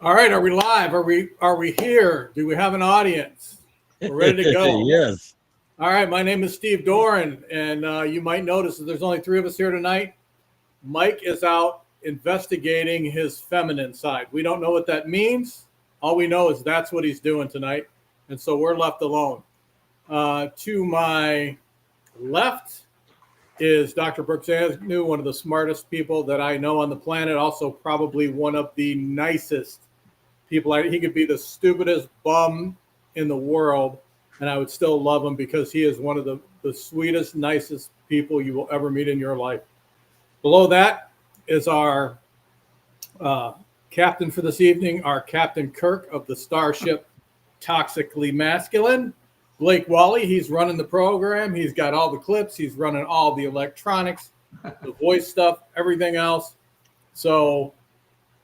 All right, are we live? Are we here? Do we have an audience? We're ready to go. Yes. All right, my name is Steve Doran, and you might notice that there's only 3 of us here tonight. Mike is out investigating his feminine side. We don't know what that means. All we know is that's what he's doing tonight, and so we're left alone. To my left is Dr. Brooks Agnew, one of the smartest people that I know on the planet, also probably one of the nicest people. He could be the stupidest bum in the world, and I would still love him because he is one of the sweetest, nicest people you will ever meet in your life. Below that is our captain for this evening, our Captain Kirk of the starship Toxically Masculine. Blake Walley, he's running the program. He's got all the clips. He's running all the electronics, the voice stuff, everything else. So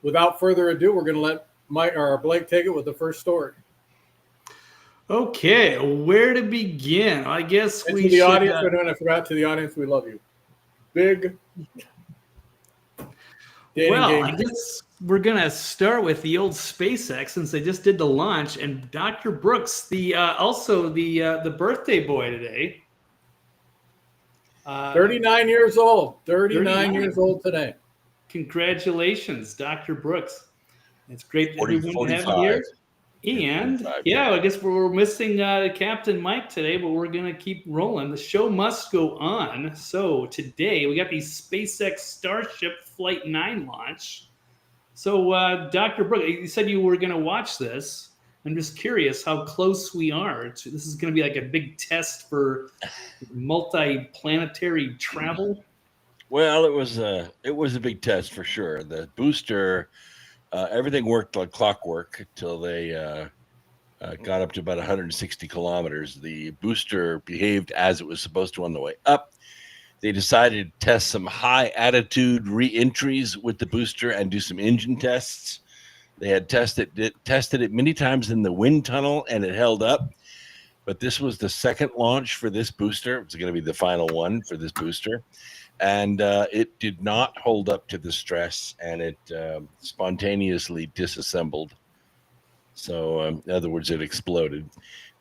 without further ado, we're going to let Blake take it with the first story. Okay, where to begin? I guess and we to the should... audience, I forgot to the audience, we love you. Big. Well, I guess we're going to start with the old SpaceX since they just did the launch. And Dr. Brooks, also the birthday boy today. 39 years old. 39 years old today. Congratulations, Dr. Brooks. It's great that everyone to have you here. And I guess we're missing Captain Mike today, but we're going to keep rolling. The show must go on. So today we got the SpaceX Starship Flight 9 launch. So Dr. Brooks, you said you were going to watch this. I'm just curious how close we are. This is going to be like a big test for multi-planetary travel. Well, it was a big test for sure. The booster. Everything worked like clockwork until they got up to about 160 kilometers. The booster behaved as it was supposed to on the way up. They decided to test some high attitude re-entries with the booster and do some engine tests. They had tested it many times in the wind tunnel, and it held up. But this was the second launch for this booster. It's going to be the final one for this booster. And it did not hold up to the stress, and it spontaneously disassembled. So, in other words, it exploded.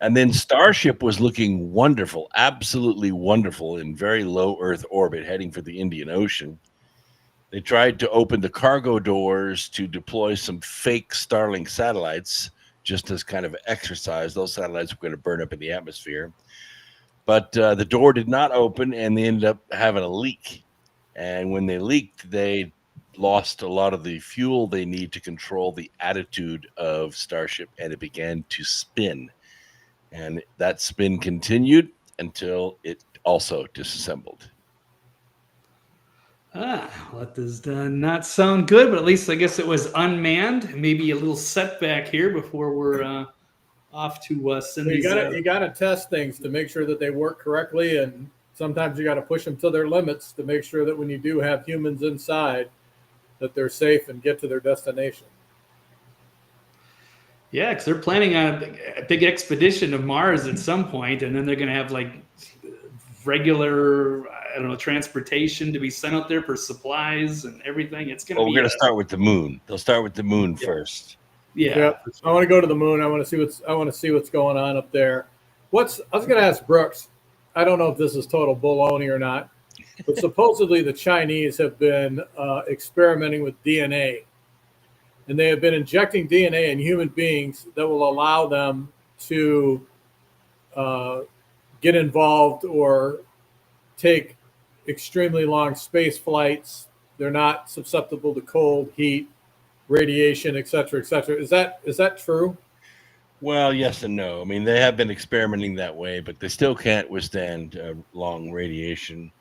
And then Starship was looking wonderful, absolutely wonderful, in very low Earth orbit, heading for the Indian Ocean. They tried to open the cargo doors to deploy some fake Starlink satellites, just as kind of exercise. Those satellites were going to burn up in the atmosphere. But the door did not open, and they ended up having a leak. And when they leaked, they lost a lot of the fuel they need to control the attitude of Starship, and it began to spin. And that spin continued until it also disassembled. Well, that does not sound good, but at least I guess it was unmanned. Maybe a little setback here before we're off to send these. You got to test things to make sure that they work correctly, and sometimes you got to push them to their limits to make sure that when you do have humans inside, that they're safe and get to their destination. Yeah, because they're planning on a big expedition to Mars at some point, and then they're going to have like regular, transportation to be sent out there for supplies and everything. It's going to be. We're going to start with the moon. They'll start with the moon first. Yeah. I want to go to the moon. I want to see what's going on up there. I was going to ask Brooks. I don't know if this is total baloney or not, but supposedly the Chinese have been experimenting with DNA, and they have been injecting DNA in human beings that will allow them to get involved or take extremely long space flights. They're not susceptible to cold, heat, radiation, et cetera, et cetera. Is that true? Well, yes and no. I mean, they have been experimenting that way, but they still can't withstand long radiation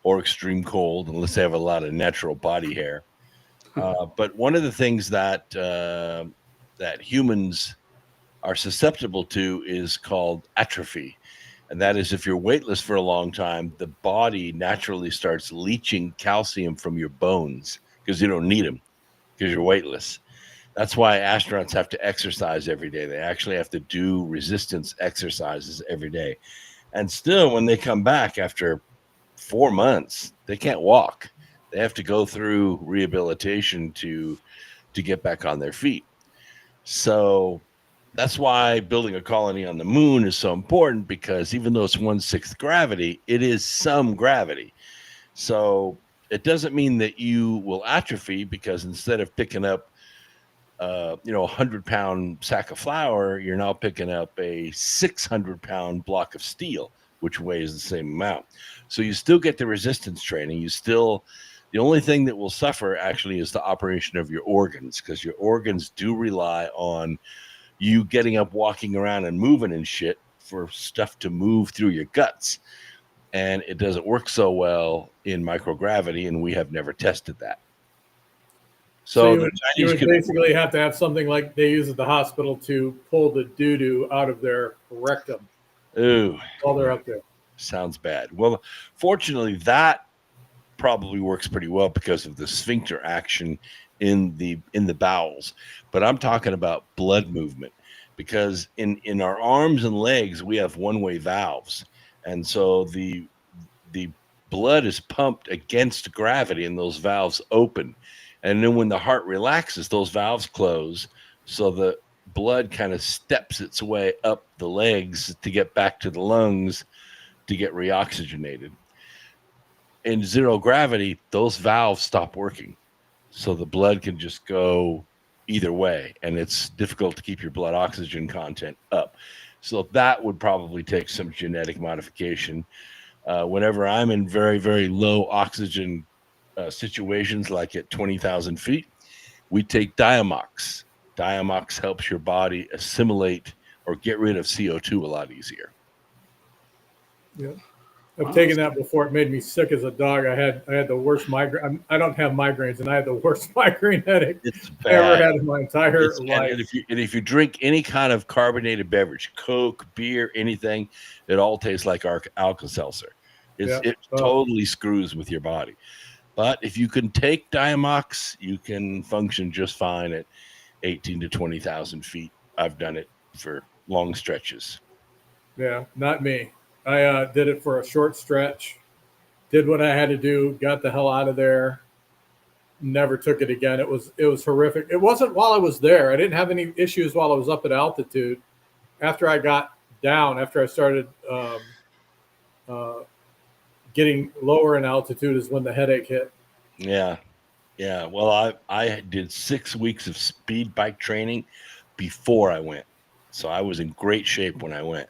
or extreme cold unless they have a lot of natural body hair. But one of the things that that humans are susceptible to is called atrophy. And that is if you're weightless for a long time, the body naturally starts leaching calcium from your bones because you don't need them because you're weightless. That's why astronauts have to exercise every day. They actually have to do resistance exercises every day. And still, when they come back after 4 months, they can't walk. They have to go through rehabilitation to get back on their feet. So that's why building a colony on the moon is so important, because even though it's 1/6 gravity, it is some gravity. So it doesn't mean that you will atrophy, because instead of picking up a 100-pound sack of flour, you're now picking up a 600-pound block of steel, which weighs the same amount. So you still get the resistance training. The only thing that will suffer actually is the operation of your organs, because your organs do rely on you getting up, walking around and moving and shit for stuff to move through your guts. And it doesn't work so well in microgravity, and we have never tested that. So you would basically have to have something like they use at the hospital to pull the doo-doo out of their rectum. Ooh, while they're up there. Sounds bad. Well, fortunately, that probably works pretty well because of the sphincter action in the bowels. But I'm talking about blood movement, because in our arms and legs we have one-way valves, and so the blood is pumped against gravity, and those valves open. And then when the heart relaxes, those valves close, so the blood kind of steps its way up the legs to get back to the lungs to get reoxygenated. In zero gravity, those valves stop working, so the blood can just go either way, and it's difficult to keep your blood oxygen content up. So that would probably take some genetic modification. Whenever I'm in very, very low oxygen situations, like at 20,000 feet, we take Diamox. Diamox helps your body assimilate or get rid of CO2 a lot easier. Yeah, I've taken that before. It made me sick as a dog. I had the worst migraine. I don't have migraines, and I had the worst migraine headache I ever had in my entire life. And if you drink any kind of carbonated beverage, Coke, beer, anything, it all tastes like Alka-Seltzer. It totally screws with your body. But if you can take Diamox, you can function just fine at 18 to 20,000 feet. I've done it for long stretches. Yeah, not me. I did it for a short stretch, did what I had to do, got the hell out of there, never took it again. It was horrific. It wasn't while I was there. I didn't have any issues while I was up at altitude. After I got down, after I started getting lower in altitude is when the headache hit. Yeah. Well, I did 6 weeks of speed bike training before I went, so I was in great shape when I went.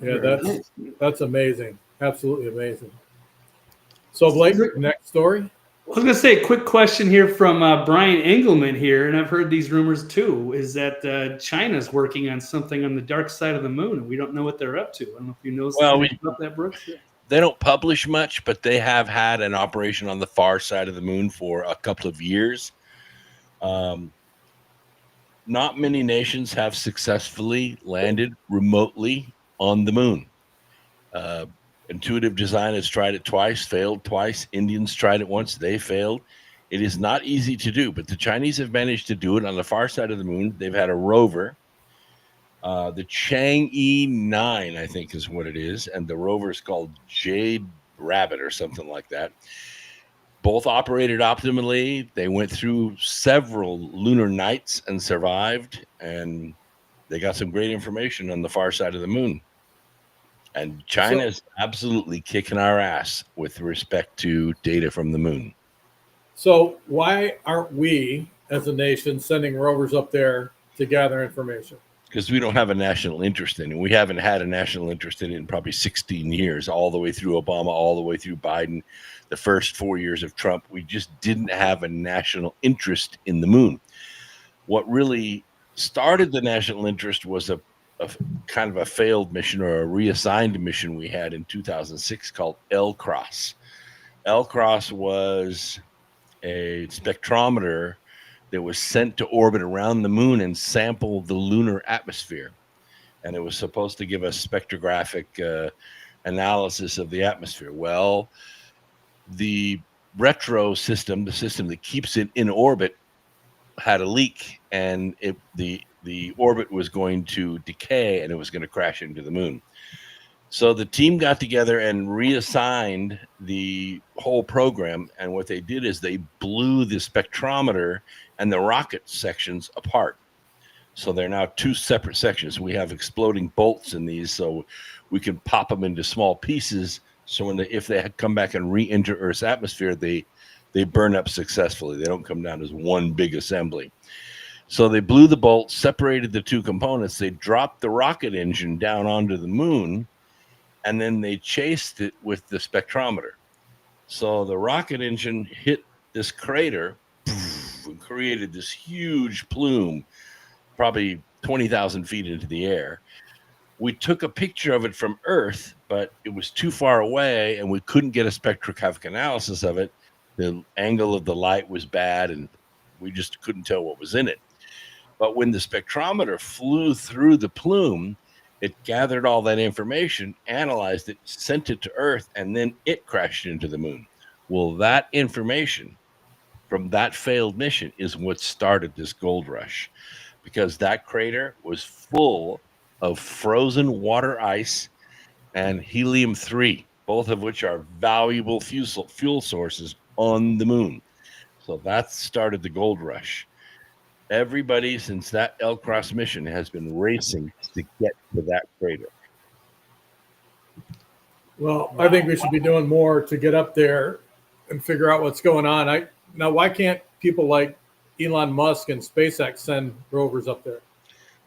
Yeah, that's amazing. Absolutely amazing. So, Blake, next story. I was going to say a quick question here from Brian Engelman here, and I've heard these rumors too, is that China's working on something on the dark side of the moon, and we don't know what they're up to. I don't know if you know something about that, Brooks. Yeah. They don't publish much, but they have had an operation on the far side of the moon for a couple of years. Not many nations have successfully landed remotely on the moon. Intuitive Design has tried it twice, failed twice. Indians tried it once, they failed. It is not easy to do, but the Chinese have managed to do it on the far side of the moon. They've had a rover. The Chang'e 9, I think, is what it is, and the rover is called Jade Rabbit or something like that. Both operated optimally. They went through several lunar nights and survived, and they got some great information on the far side of the moon. And China is absolutely kicking our ass with respect to data from the moon. So why aren't we, as a nation, sending rovers up there to gather information? because we don't have a national interest in it. We haven't had a national interest in it in probably 16 years, all the way through Obama, all the way through Biden, the first 4 years of Trump. We just didn't have a national interest in the moon. What really started the national interest was a kind of a failed mission, or a reassigned mission we had in 2006 called LCROSS. LCROSS was a spectrometer that was sent to orbit around the moon and sample the lunar atmosphere. And it was supposed to give us spectrographic analysis of the atmosphere. Well, the retro system, the system that keeps it in orbit, had a leak, and the orbit was going to decay, and it was going to crash into the moon. So the team got together and reassigned the whole program. And what they did is they blew the spectrometer and the rocket sections apart. So they're now two separate sections. We have exploding bolts in these, so we can pop them into small pieces. So if they come back and re-enter Earth's atmosphere, they burn up successfully. They don't come down as one big assembly. So they blew the bolts, separated the two components. They dropped the rocket engine down onto the moon, and then they chased it with the spectrometer. So the rocket engine hit this crater and created this huge plume, probably 20,000 feet into the air. We took a picture of it from Earth, but it was too far away, and we couldn't get a spectrographic analysis of it. The angle of the light was bad, and we just couldn't tell what was in it. But when the spectrometer flew through the plume, it gathered all that information, analyzed it, sent it to Earth, and then it crashed into the moon. Well, that information from that failed mission is what started this gold rush, because that crater was full of frozen water ice and helium-3, both of which are valuable fuel sources on the moon. So that started the gold rush. Everybody since that LCROSS mission has been racing to get to that crater. Well, I think we should be doing more to get up there and figure out what's going on. Now, why can't people like Elon Musk and SpaceX send rovers up there?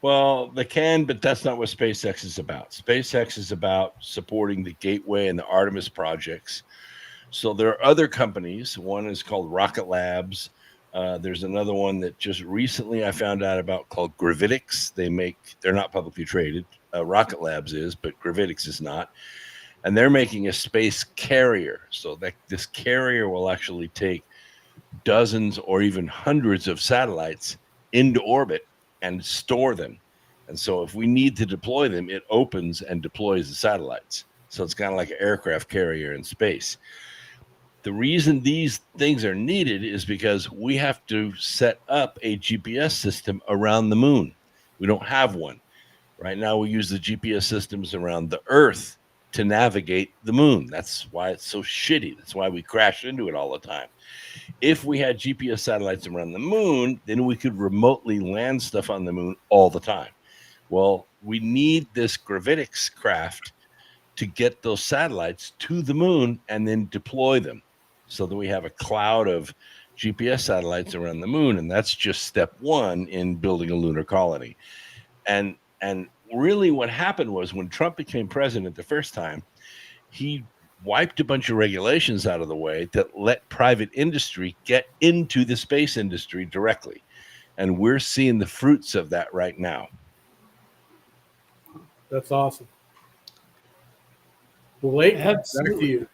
Well, they can, but that's not what SpaceX is about. SpaceX is about supporting the Gateway and the Artemis projects. So there are other companies. One is called Rocket Labs. There's another one that just recently I found out about called Gravitics. They're not publicly traded. Rocket Labs is, but Gravitics is not. And they're making a space carrier. So that this carrier will actually take dozens or even hundreds of satellites into orbit and store them. And so if we need to deploy them, it opens and deploys the satellites. So it's kind of like an aircraft carrier in space. The reason these things are needed is because we have to set up a GPS system around the moon. We don't have one. Right now we use the GPS systems around the Earth to navigate the moon. That's why it's so shitty. That's why we crash into it all the time. If we had GPS satellites around the moon, then we could remotely land stuff on the moon all the time. Well, we need this Gravitics craft to get those satellites to the moon and then deploy them, so that we have a cloud of GPS satellites around the moon. And that's just step one in building a lunar colony. And really what happened was when Trump became president the first time, he wiped a bunch of regulations out of the way that let private industry get into the space industry directly. And we're seeing the fruits of that right now. That's awesome. Blake, back to you.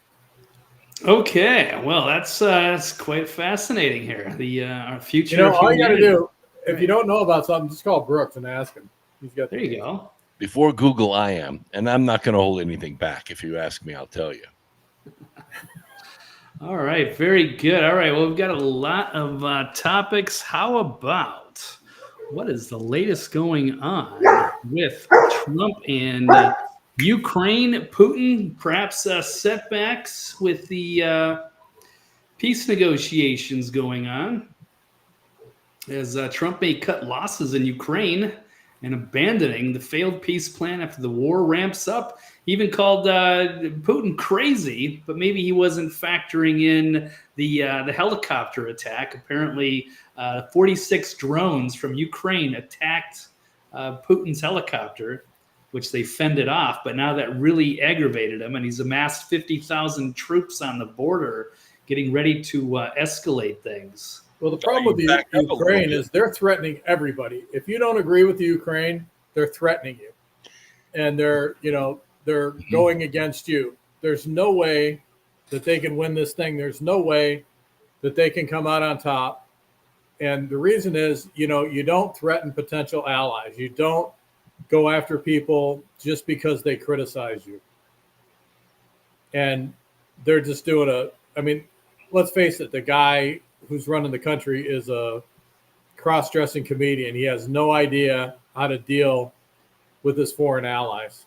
Okay, well, that's quite fascinating here. The our future. You know, all you got to do, if you don't know about something, just call Brooks and ask him. He's got. There you go. Before Google, I am, and I'm not going to hold anything back. If you ask me, I'll tell you. All right, very good. All right, well, we've got a lot of topics. How about what is the latest going on with Trump and Ukraine, Putin, perhaps setbacks with the peace negotiations going on, as Trump may cut losses in Ukraine and abandoning the failed peace plan after the war ramps up. He even called Putin crazy, but maybe he wasn't factoring in the helicopter attack. Apparently, 46 drones from Ukraine attacked Putin's helicopter, which they fended off. But now that really aggravated him, and he's amassed 50,000 troops on the border, getting ready to escalate things. Well, the problem with the Ukraine is they're threatening everybody. If you don't agree with the Ukraine, they're threatening you, and they're going against you. There's no way that they can win this thing. There's no way that they can come out on top. And the reason is, you don't threaten potential allies. You don't go after people just because they criticize you. And they're just doing let's face it, the guy who's running the country is a cross-dressing comedian. He has no idea how to deal with his foreign allies.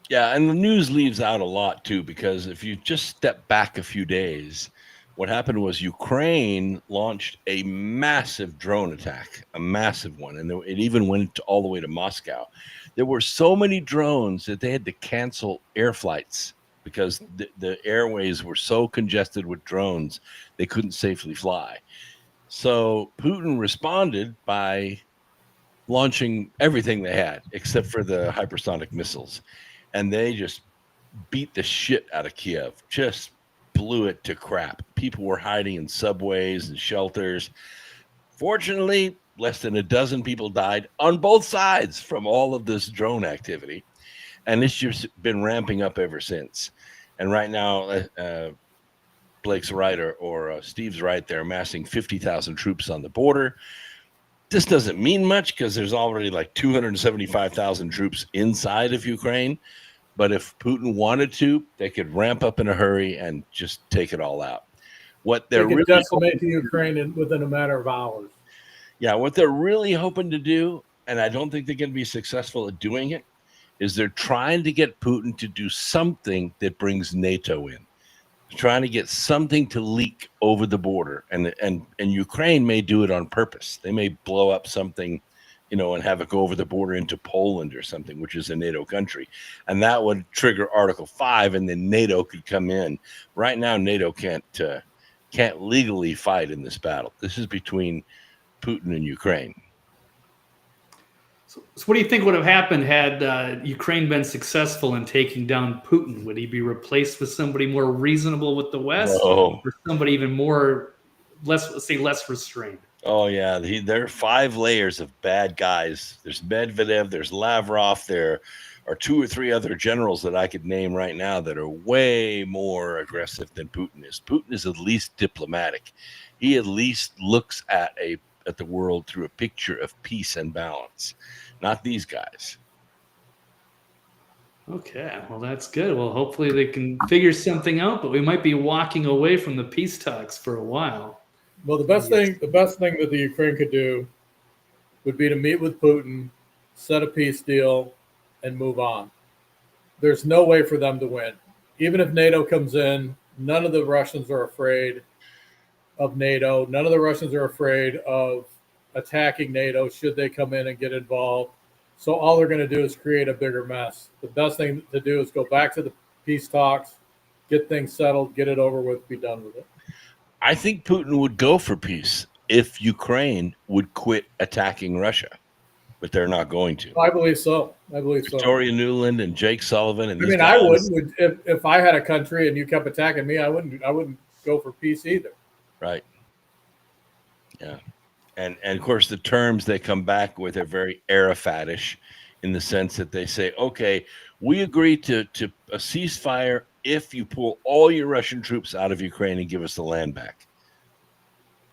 Yeah, and the news leaves out a lot too, because if you just step back a few days, what happened was Ukraine launched a massive drone attack, a massive one, and it even went all the way to Moscow. There were so many drones that they had to cancel air flights because the airways were so congested with drones, they couldn't safely fly. So Putin responded by launching everything they had, except for the hypersonic missiles. And they just beat the shit out of Kiev, just blew it to crap. People were hiding in subways and shelters. Fortunately, less than a dozen people died on both sides from all of this drone activity. And it's just been ramping up ever since. And right now, Blake's right, or Steve's right, they're amassing 50,000 troops on the border. This doesn't mean much because there's already like 275,000 troops inside of Ukraine. But if Putin wanted to, they could ramp up in a hurry and just take it all out. What they're they could really decimate the Ukraine within a matter of hours. Yeah, what they're really hoping to do, and I don't think they're going to be successful at doing it, is they're trying to get Putin to do something that brings NATO in. They're trying to get something to leak over the border, and Ukraine may do it on purpose. They may blow up something, and have it go over the border into Poland or something, which is a NATO country, and that would trigger Article 5, and then NATO could come in. Right now, NATO can't legally fight in this battle. This is between Putin and Ukraine. So what do you think would have happened had Ukraine been successful in taking down Putin? Would he be replaced with somebody more reasonable with the West, or somebody even less restrained? Oh, yeah. There are 5 layers of bad guys. There's Medvedev, there's Lavrov, there are 2 or 3 other generals that I could name right now that are way more aggressive than Putin is. Putin is at least diplomatic. He at least looks at the world through a picture of peace and balance. Not these guys. Okay, well, that's good. Well, hopefully they can figure something out, but we might be walking away from the peace talks for a while. Well, the best thing that the Ukraine could do would be to meet with Putin, set a peace deal, and move on. There's no way for them to win. Even if NATO comes in, none of the Russians are afraid of NATO. None of the Russians are afraid of attacking NATO should they come in and get involved. So all they're going to do is create a bigger mess. The best thing to do is go back to the peace talks, get things settled, get it over with, be done with it. I think Putin would go for peace if Ukraine would quit attacking Russia, but they're not going to. I believe so. Victoria Nuland and Jake Sullivan and I wouldn't. If I had a country and you kept attacking me, I wouldn't go for peace either. Right. Yeah. And of course, the terms they come back with are very Arafatish in the sense that they say, okay, we agree to a ceasefire if you pull all your Russian troops out of Ukraine and give us the land back.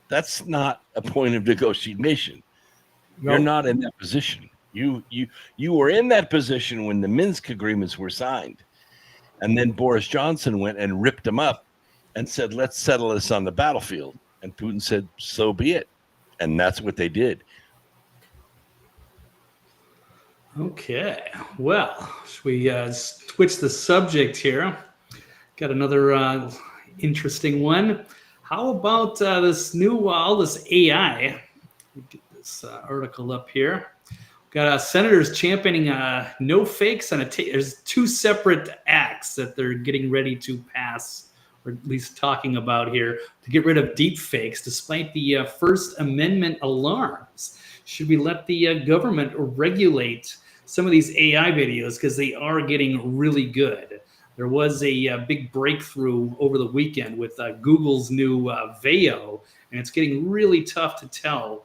That's not a point of negotiation. No. You're not in that position. You were in that position when the Minsk agreements were signed. And then Boris Johnson went and ripped them up and said, let's settle this on the battlefield. And Putin said, so be it. And that's what they did. Okay. Well, should we switch the subject here? Got another interesting one. How about this new, all this AI? Let me get this article up here. Got senators championing no fakes on there's 2 separate acts that they're getting ready to pass, or at least talking about here, to get rid of deep fakes, despite the First Amendment alarms. should we let the government regulate some of these AI videos because they are getting really good? There was a big breakthrough over the weekend with Google's new Veo, and it's getting really tough to tell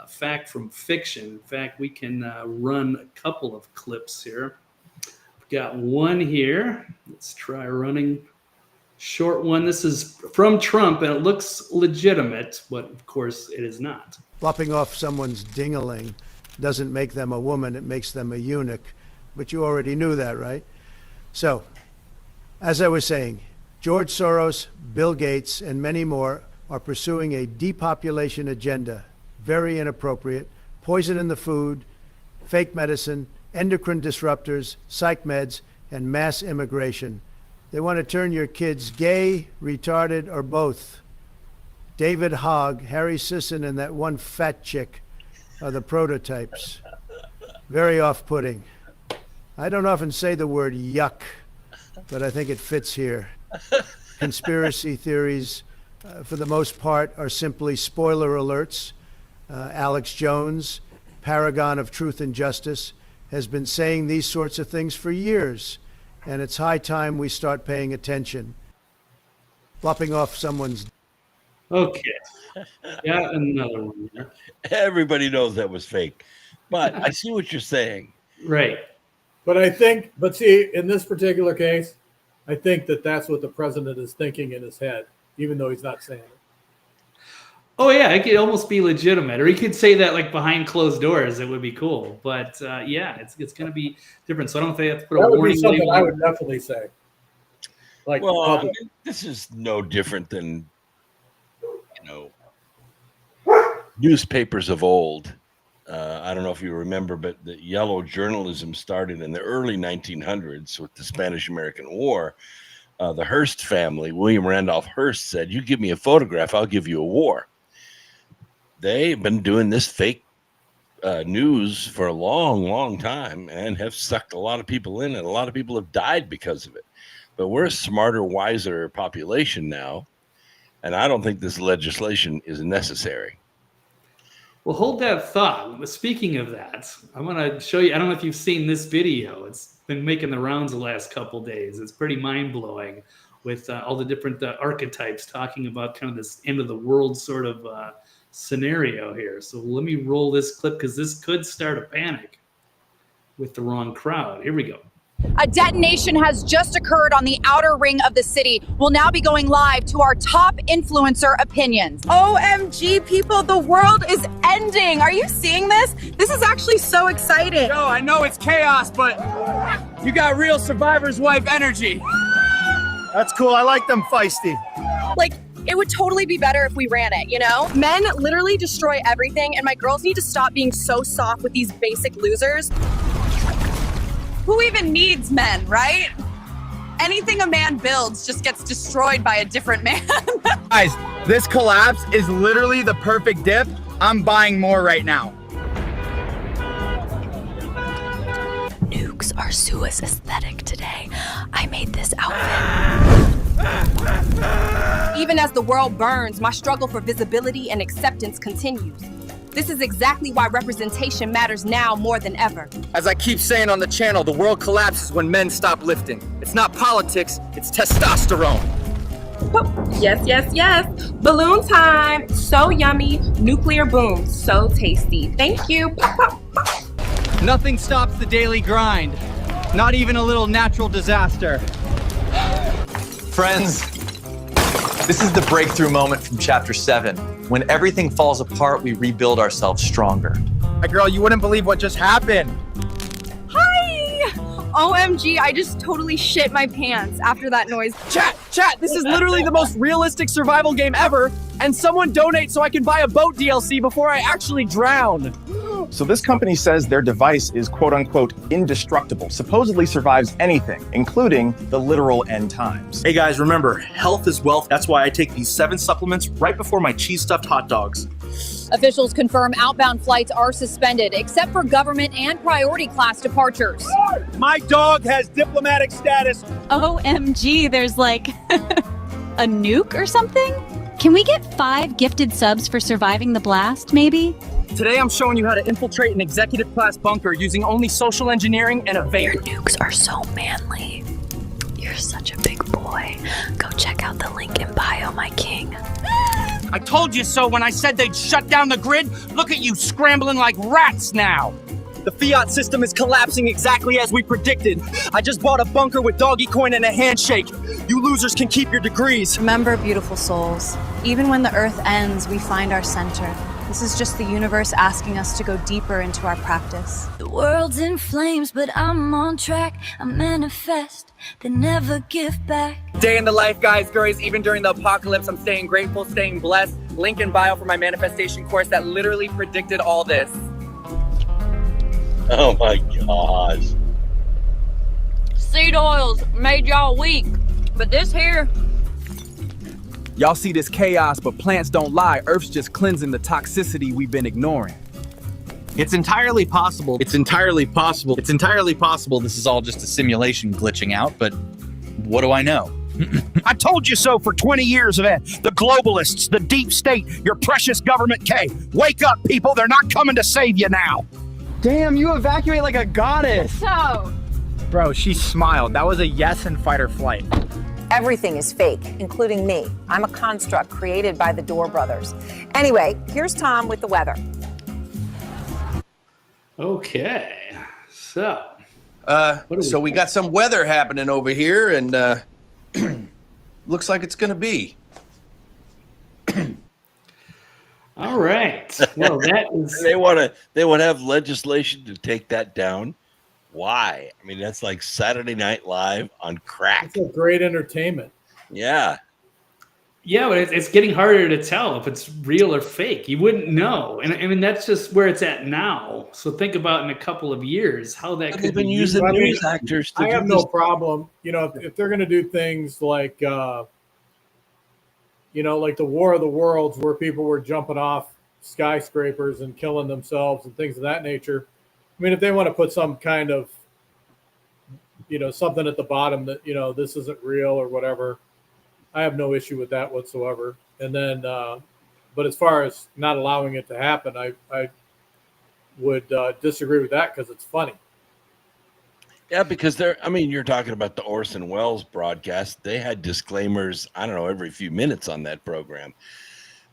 fact from fiction. In fact, we can run a couple of clips here. We've got one here. Let's try running short one. This is from Trump, and it looks legitimate, but of course it is not. Lopping off someone's ding-a-ling doesn't make them a woman, it makes them a eunuch. But you already knew that, right? So, as I was saying, George Soros, Bill Gates, and many more are pursuing a depopulation agenda. Very inappropriate. Poison in the food, fake medicine, endocrine disruptors, psych meds, and mass immigration. They want to turn your kids gay, retarded, or both. David Hogg, Harry Sisson, and that one fat chick are the prototypes. Very off-putting. I don't often say the word yuck, but I think it fits here. Conspiracy theories, for the most part, are simply spoiler alerts. Alex Jones, paragon of truth and justice, has been saying these sorts of things for years, and it's high time we start paying attention. Lopping off someone's... Okay. Yeah, another one there. Everybody knows that was fake, but I see what you're saying. Right. But see, in this particular case, I think that that's what the president is thinking in his head, even though he's not saying it. Oh yeah, it could almost be legitimate, or he could say that like behind closed doors. It would be cool, but yeah, it's going to be different. So I don't think I have to put a warning That would be something label. I would definitely say. Like, Well, I mean, this is no different than, newspapers of old. I don't know if you remember, but the yellow journalism started in the early 1900s with the Spanish-American War. The Hearst family, William Randolph Hearst, said, "You give me a photograph, I'll give you a war." They've been doing this fake news for a long, long time and have sucked a lot of people in, and a lot of people have died because of it. But we're a smarter, wiser population now, and I don't think this legislation is necessary. Well, hold that thought. Speaking of that, I'm going to show you. I don't know if you've seen this video. It's been making the rounds the last couple days. It's pretty mind-blowing with all the different archetypes talking about kind of this end of the world sort of scenario here. So let me roll this clip because this could start a panic with the wrong crowd. Here we go. A detonation has just occurred on the outer ring of the city. We'll now be going live to our top influencer opinions. OMG, people, the world is ending. Are you seeing this? This is actually so exciting. Yo, I know it's chaos, but you got real survivor's wife energy. That's cool, I like them feisty. Like, it would totally be better if we ran it, you know? Men literally destroy everything, and my girls need to stop being so soft with these basic losers. Who even needs men, right? Anything a man builds just gets destroyed by a different man. Guys, this collapse is literally the perfect dip. I'm buying more right now. Nukes are Sua's aesthetic today. I made this outfit. Even as the world burns, my struggle for visibility and acceptance continues. This is exactly why representation matters now more than ever. As I keep saying on the channel, the world collapses when men stop lifting. It's not politics, it's testosterone. Oh, yes, yes, yes. Balloon time. So yummy. Nuclear boom. So tasty. Thank you. Pop, pop, pop. Nothing stops the daily grind. Not even a little natural disaster. Friends, this is the breakthrough moment from chapter 7. When everything falls apart, we rebuild ourselves stronger. My girl, you wouldn't believe what just happened. Hi! OMG, I just totally shit my pants after that noise. Chat, this is literally the most realistic survival game ever, and someone donate so I can buy a boat DLC before I actually drown. So this company says their device is quote unquote indestructible, supposedly survives anything, including the literal end times. Hey guys, remember, health is wealth. That's why I take these 7 supplements right before my cheese stuffed hot dogs. Officials confirm outbound flights are suspended, except for government and priority class departures. My dog has diplomatic status. OMG, there's like a nuke or something? Can we get 5 gifted subs for surviving the blast, maybe? Today I'm showing you how to infiltrate an executive class bunker using only social engineering and a Your vape. nukes are so manly. You're such a big boy. Go check out the link in bio, my king. I told you so when I said they'd shut down the grid. Look at you scrambling like rats now. The fiat system is collapsing exactly as we predicted. I just bought a bunker with doggy coin and a handshake. You losers can keep your degrees. Remember, beautiful souls, even when the earth ends, we find our center. This is just the universe asking us to go deeper into our practice. The world's in flames, but I'm on track. I manifest, then never give back. Day in the life, guys, girls. Even during the apocalypse, I'm staying grateful, staying blessed. Link in bio for my manifestation course that literally predicted all this. Oh my gosh. Seed oils made y'all weak, but this here. Y'all see this chaos, but plants don't lie. Earth's just cleansing the toxicity we've been ignoring. It's entirely possible. It's entirely possible. It's entirely possible this is all just a simulation glitching out, but what do I know? I told you so for 20 years of it. The globalists, the deep state, your precious government K. Wake up, people. They're not coming to save you now. Damn, you evacuate like a goddess. So, Bro, she smiled. That was a yes in fight or flight. Everything is fake, including me. I'm a construct created by the Door brothers. Anyway, here's Tom with the weather. Okay, so. So we got some weather happening over here, and looks like it's going to be. All right. Well, that is. They want to have legislation to take that down. Why? I mean, that's like Saturday Night Live on crack. It's a great entertainment. Yeah. Yeah, but it's getting harder to tell if it's real or fake. You wouldn't know. And I mean, that's just where it's at now. So think about in a couple of years how that could be used. Using news actors to I have do no this. problem. You know, if they're going to do things like, like the War of the Worlds, where people were jumping off skyscrapers and killing themselves and things of that nature. I mean, if they want to put some kind of, something at the bottom that, this isn't real or whatever, I have no issue with that whatsoever. And then, but as far as not allowing it to happen, I would disagree with that because it's funny. Yeah, because you're talking about the Orson Welles broadcast. They had disclaimers, I don't know, every few minutes on that program.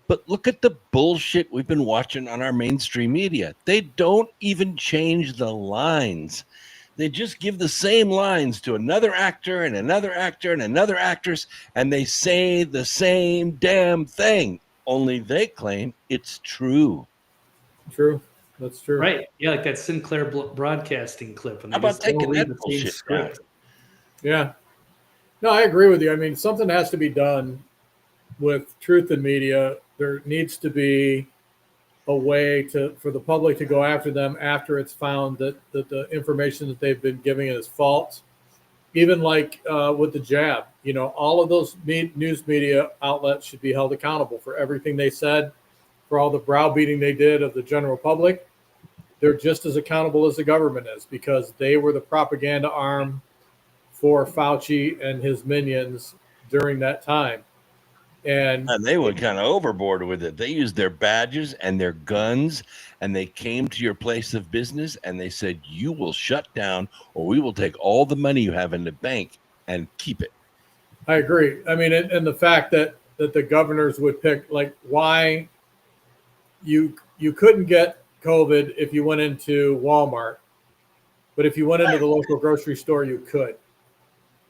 But look at the bullshit we've been watching on our mainstream media. They don't even change the lines. They just give the same lines to another actor and another actor and another actress, and they say the same damn thing. Only they claim it's true. True. That's true. Right. Yeah, like that Sinclair broadcasting clip. And How about taking that bullshit down? Yeah. No, I agree with you. I mean, something has to be done with truth in media. There needs to be a way for the public to go after them after it's found that the information that they've been giving is false. Even like with the jab, all of those news media outlets should be held accountable for everything they said, for all the browbeating they did of the general public. They're just as accountable as the government is because they were the propaganda arm for Fauci and his minions during that time. And they went kind of overboard with it. They used their badges and their guns, and they came to your place of business, and they said, you will shut down, or we will take all the money you have in the bank and keep it. I agree. I mean, and the fact that the governors would pick, like, why you couldn't get COVID if you went into Walmart, but if you went into the local grocery store, you could.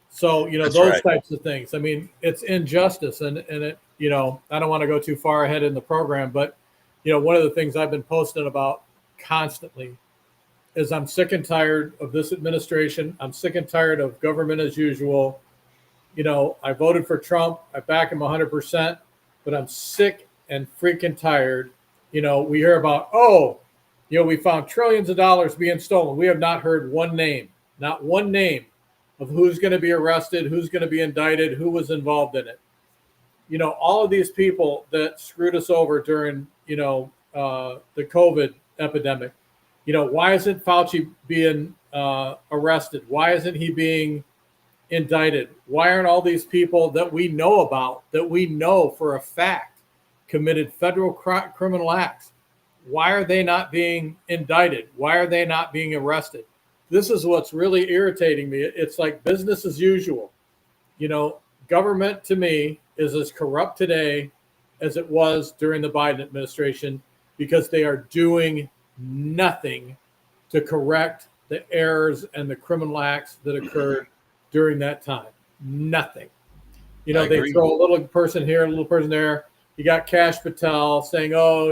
So, That's those right. types of things. I mean, it's injustice and it, I don't want to go too far ahead in the program, but, one of the things I've been posting about constantly is I'm sick and tired of this administration. I'm sick and tired of government as usual. I voted for Trump. I back him 100%, but I'm sick and freaking tired. We hear about, we found trillions of dollars being stolen. We have not heard not one name of who's going to be arrested, who's going to be indicted, who was involved in it. All of these people that screwed us over during, the COVID epidemic. Why isn't Fauci being arrested? Why isn't he being indicted? Why aren't all these people that we know about, that we know for a fact committed federal criminal acts? Why are they not being indicted? Why are they not being arrested? This is what's really irritating me. It's like business as usual. You know, government to me is as corrupt today as it was during the Biden administration because they are doing nothing to correct the errors and the criminal acts that occurred during that time. Nothing. You know, they throw a little person here, a little person there. You got Kash Patel saying, oh,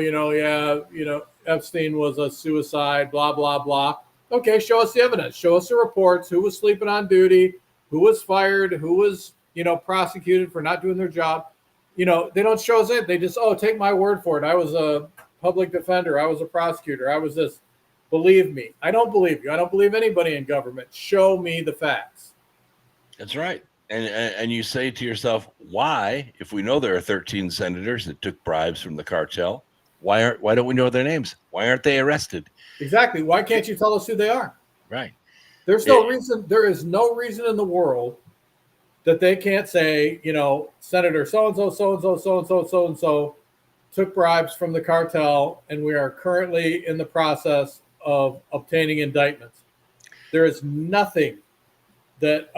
Epstein was a suicide, blah, blah, blah. Okay, show us the evidence. Show us the reports. Who was sleeping on duty? Who was fired? Who was, prosecuted for not doing their job? They don't show us it. They just, take my word for it. I was a public defender. I was a prosecutor. I was this. Believe me. I don't believe you. I don't believe anybody in government. Show me the facts. That's right. And you say to yourself, why, if we know there are 13 senators that took bribes from the cartel, why don't we know their names? Why aren't they arrested? Exactly. Why can't you tell us who they are? Right. There's no reason. There is no reason in the world that they can't say, Senator so-and-so, so-and-so, so-and-so, so-and-so took bribes from the cartel, and we are currently in the process of obtaining indictments. There is nothing that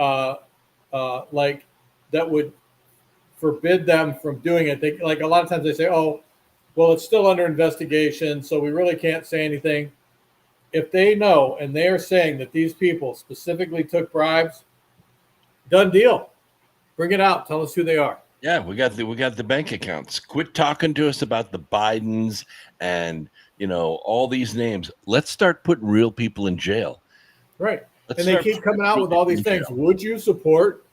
that would forbid them from doing it. They, like a lot of times they say, oh, well, it's still under investigation, so we really can't say anything. If they know and they are saying that these people specifically took bribes, done deal. Bring it out. Tell us who they are. Yeah, we got the bank accounts. Quit talking to us about the Bidens and all these names. Let's start putting real people in jail. Right. And they keep coming out with all these things. Would you support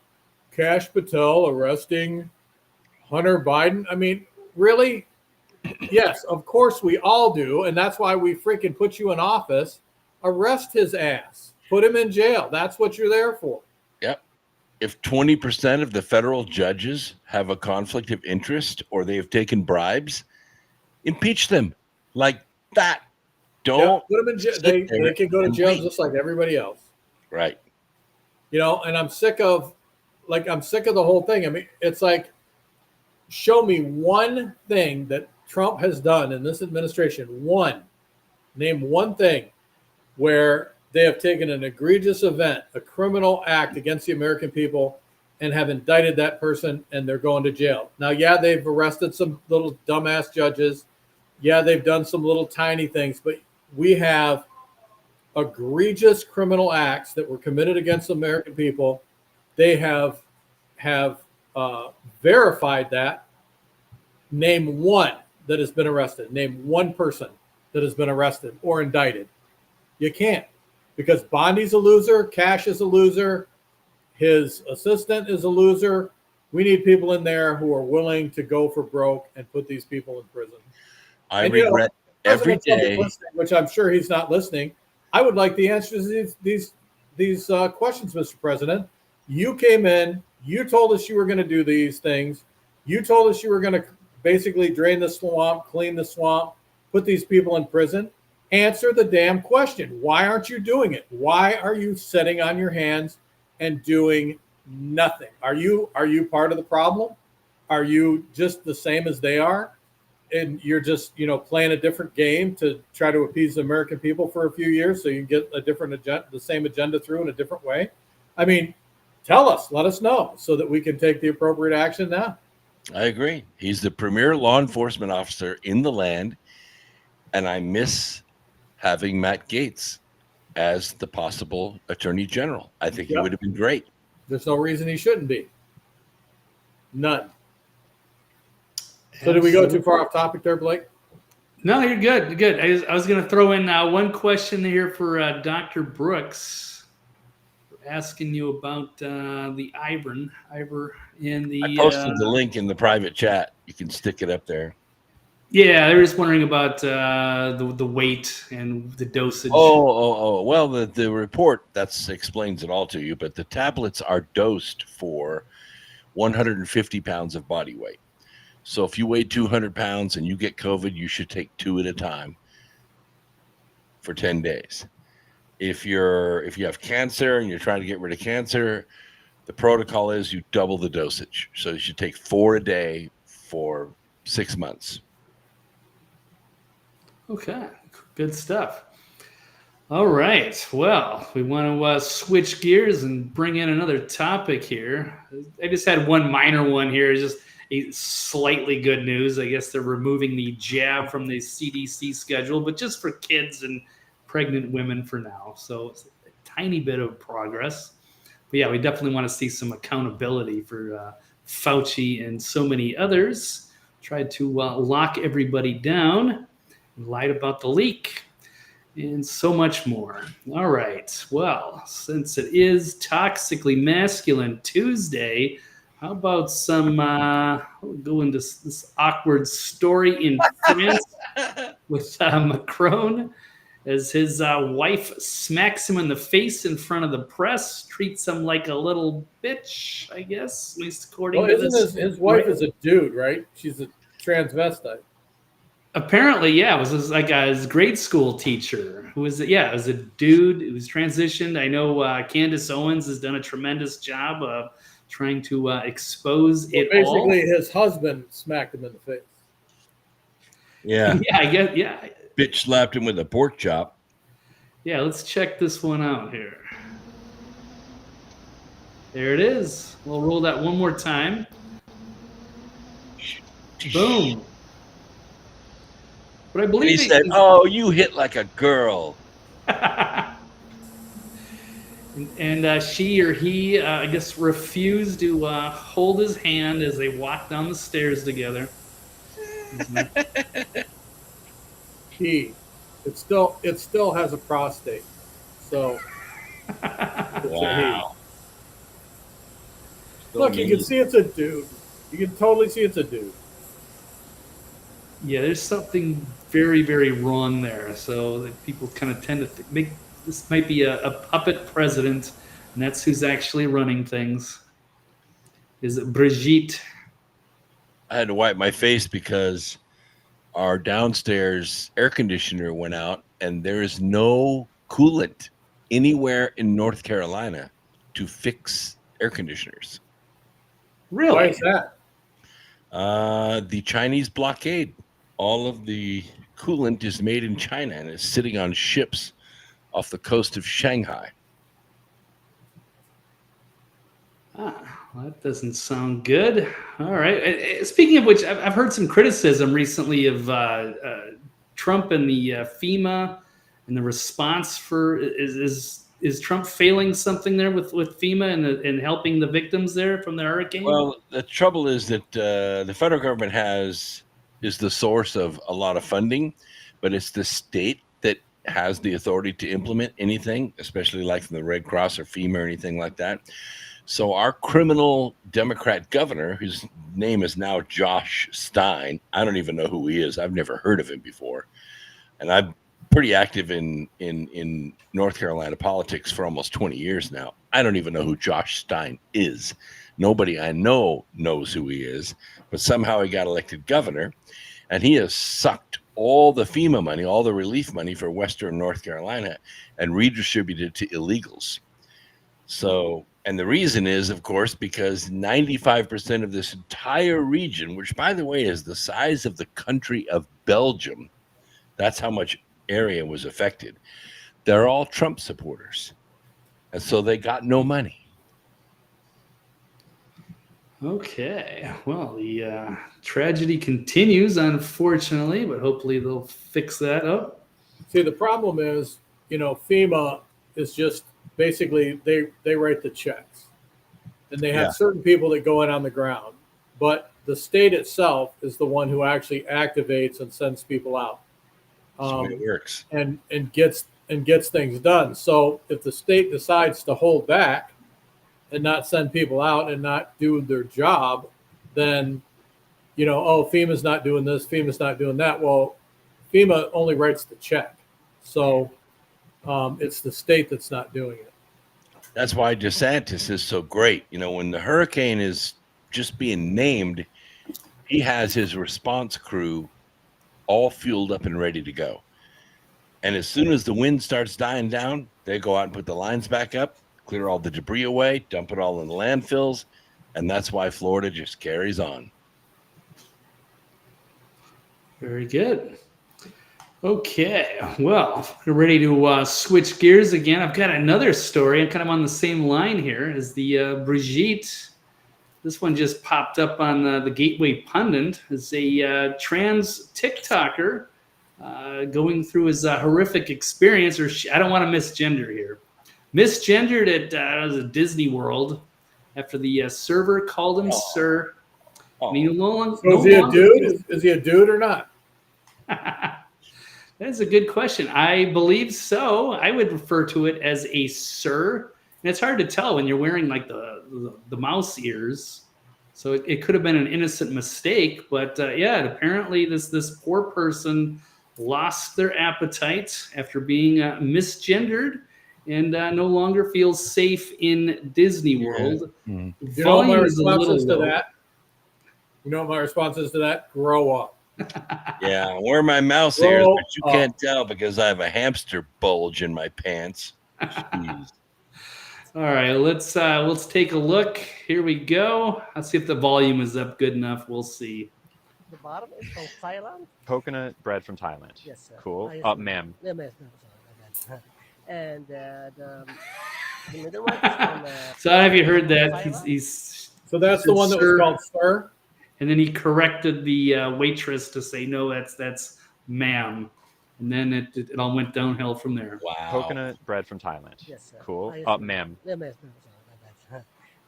Kash Patel arresting Hunter Biden? I mean, really? Yes, of course we all do. And that's why we freaking put you in office. Arrest his ass. Put him in jail. That's what you're there for. Yep. If 20% of the federal judges have a conflict of interest or they have taken bribes, impeach them like that. Don't put them in jail. They can go to jail just like everybody else. Right. And I'm sick of the whole thing. I mean, it's like, show me one thing that Trump has done in this administration. Name one thing where they have taken an egregious event, a criminal act against the American people, and have indicted that person, and they're going to jail. Now, yeah, they've arrested some little dumbass judges. Yeah, they've done some little tiny things, but we have egregious criminal acts that were committed against the American people. They have verified that. Name one that has been arrested. Name one person that has been arrested or indicted. You can't, because Bondi's a loser, Kash is a loser, his assistant is a loser. We need people in there who are willing to go for broke and put these people in prison. I regret every day, which I'm sure he's not listening. I would like the answers to these questions, Mr. President. You came in, you told us you were going to do these things. You told us you were going to basically drain the swamp, clean the swamp, put these people in prison. Answer the damn question. Why aren't you doing it? Why are you sitting on your hands and doing nothing? Are you part of the problem? Are you just the same as they are? And you're just, playing a different game to try to appease the American people for a few years so you can get a different agenda, the same agenda through in a different way? I mean, tell us, let us know so that we can take the appropriate action now. I agree. He's the premier law enforcement officer in the land, and I miss having Matt Gaetz as the possible attorney general. I think he would have been great. There's no reason he shouldn't be. None. So did we go too far off topic there, Blake? No, you're good. You're good. I was going to throw in one question here for Dr. Brooks. We're asking you about the Ivor in the. I posted the link in the private chat. You can stick it up there. Yeah, they were just wondering about the weight and the dosage. Oh. Well, the report explains it all to you. But the tablets are dosed for 150 pounds of body weight. So if you weigh 200 pounds and you get COVID, you should take 2 at a time for 10 days. If you have cancer and you're trying to get rid of cancer, the protocol is you double the dosage. So you should take 4 a day for 6 months. Okay, good stuff. All right. Well, we want to switch gears and bring in another topic here. I just had one minor one here. It's just a slightly good news. I guess they're removing the jab from the CDC schedule, but just for kids and pregnant women for now. So it's a tiny bit of progress. But yeah, we definitely want to see some accountability for Fauci and so many others. Tried to lock everybody down and lied about the leak. And so much more. All right. Well, since it is Toxically Masculine Tuesday, how about some, we'll go into this awkward story in France with Macron as his wife smacks him in the face in front of the press, treats him like a little bitch, I guess, at least according to this. His wife is a dude, right? She's a transvestite. Apparently, yeah, it was his grade school teacher who was, it was a dude who was transitioned. I know Candace Owens has done a tremendous job of trying to expose it all. Basically, his husband smacked him in the face. Yeah. Yeah, I guess, yeah. Bitch slapped him with a pork chop. Yeah, let's check this one out here. There it is. We'll roll that one more time. Boom. But I believe he said, "Oh, you hit like a girl." and she or he, I guess, refused to hold his hand as they walked down the stairs together. It still has a prostate. So wow. Look, you can see it's a dude. You can totally see it's a dude. Yeah, there's something very, very wrong there. So that people kind of tend to make this might be a puppet president, and that's who's actually running things. Is it Brigitte? I had to wipe my face because our downstairs air conditioner went out, and there is no coolant anywhere in North Carolina to fix air conditioners. Really? Why is that? The Chinese blockade. All of the coolant is made in China and is sitting on ships off the coast of Shanghai. Well, that doesn't sound good. All right. Speaking of which, I've heard some criticism recently of Trump and the FEMA and the response for is Trump failing something there with FEMA and helping the victims there from the hurricane? Well, the trouble is that the federal government is the source of a lot of funding, but it's the state that has the authority to implement anything, especially like from the Red Cross or FEMA or anything like that. So our criminal Democrat governor, whose name is now Josh Stein, I don't even know who he is. I've never heard of him before. And I'm pretty active in North Carolina politics for almost 20 years now. I don't even know who Josh Stein is. Nobody I know knows who he is, but somehow he got elected governor, and he has sucked all the FEMA money, all the relief money for Western North Carolina, and redistributed it to illegals. So, and the reason is, of course, because 95% of this entire region, which, by the way, is the size of the country of Belgium, that's how much area was affected. They're all Trump supporters, and so they got no money. Okay. Well, the tragedy continues, unfortunately, but hopefully they'll fix that up. See, the problem is, FEMA is just basically they write the checks, and they have certain people that go in on the ground, but the state itself is the one who actually activates and sends people out. It works and gets things done. So if the state decides to hold back and not send people out and not do their job, then FEMA's not doing this, FEMA's not doing that. Well, FEMA only writes the check, so it's the state that's not doing it. That's why DeSantis is so great. When the hurricane is just being named, he has his response crew all fueled up and ready to go. And as soon as the wind starts dying down, they go out and put the lines back up, clear all the debris away, dump it all in the landfills, and that's why Florida just carries on. Very good. Okay, well, we're ready to switch gears again. I've got another story. I'm kind of on the same line here as the Brigitte. This one just popped up on the Gateway Pundit. It's a trans TikToker going through his horrific experience, or I don't want to misgender here. Misgendered at Disney World after the server called him sir. And he So is he a dude? Is he a dude or not? That's a good question. I believe so. I would refer to it as a sir. And it's hard to tell when you're wearing like the mouse ears. So it could have been an innocent mistake. But yeah, apparently this poor person lost their appetite after being misgendered and no longer feels safe in Disney World. You know what my response is to that? You know what my response is to that? Grow up. Yeah, I wear my mouse ears, but you can't tell because I have a hamster bulge in my pants. Jeez. All right, let's take a look. Here we go. Let's see if the volume is up good enough. We'll see. The bottom is from Thailand. Coconut bread from Thailand. Yes, sir. Cool. Ma'am. Yeah, ma'am. And the middle one is from. So have you heard that? He's so that's the one that was called sir. And then he corrected the waitress to say no, that's ma'am. And then it all went downhill from there. Wow. Coconut bread from Thailand. Yes, sir. Cool. Ma'am. Yeah, ma'am.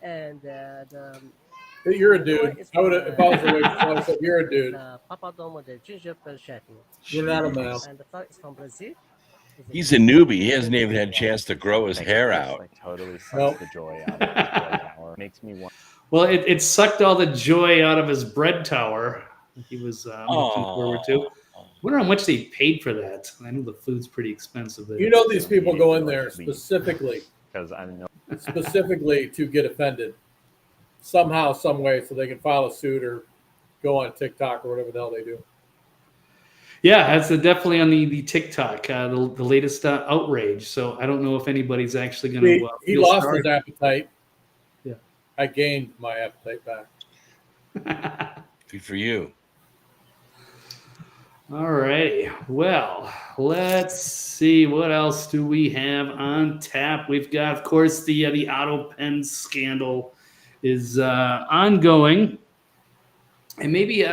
And you're a dude. I would have, if I was a waitress, I would have said you're a dude. Papadom with the gingerbread chutney. You're not a male. And the third is from Brazil. He's a newbie. He hasn't even had a chance to grow his hair out. Like, totally sucks the joy out of the bread tower. Makes me want. Well, it sucked all the joy out of his bread tower. He was looking forward to. I wonder how much they paid for that. I know the food's pretty expensive. You know these people go in there specifically because I know specifically to get offended somehow, some way, so they can file a suit or go on TikTok or whatever the hell they do. Yeah, that's definitely on the TikTok, the latest outrage. So I don't know if anybody's actually going to. He lost his appetite. Yeah, I gained my appetite back. Good for you. All right. Well, let's see. What else do we have on tap? We've got, of course, the auto pen scandal is ongoing, and maybe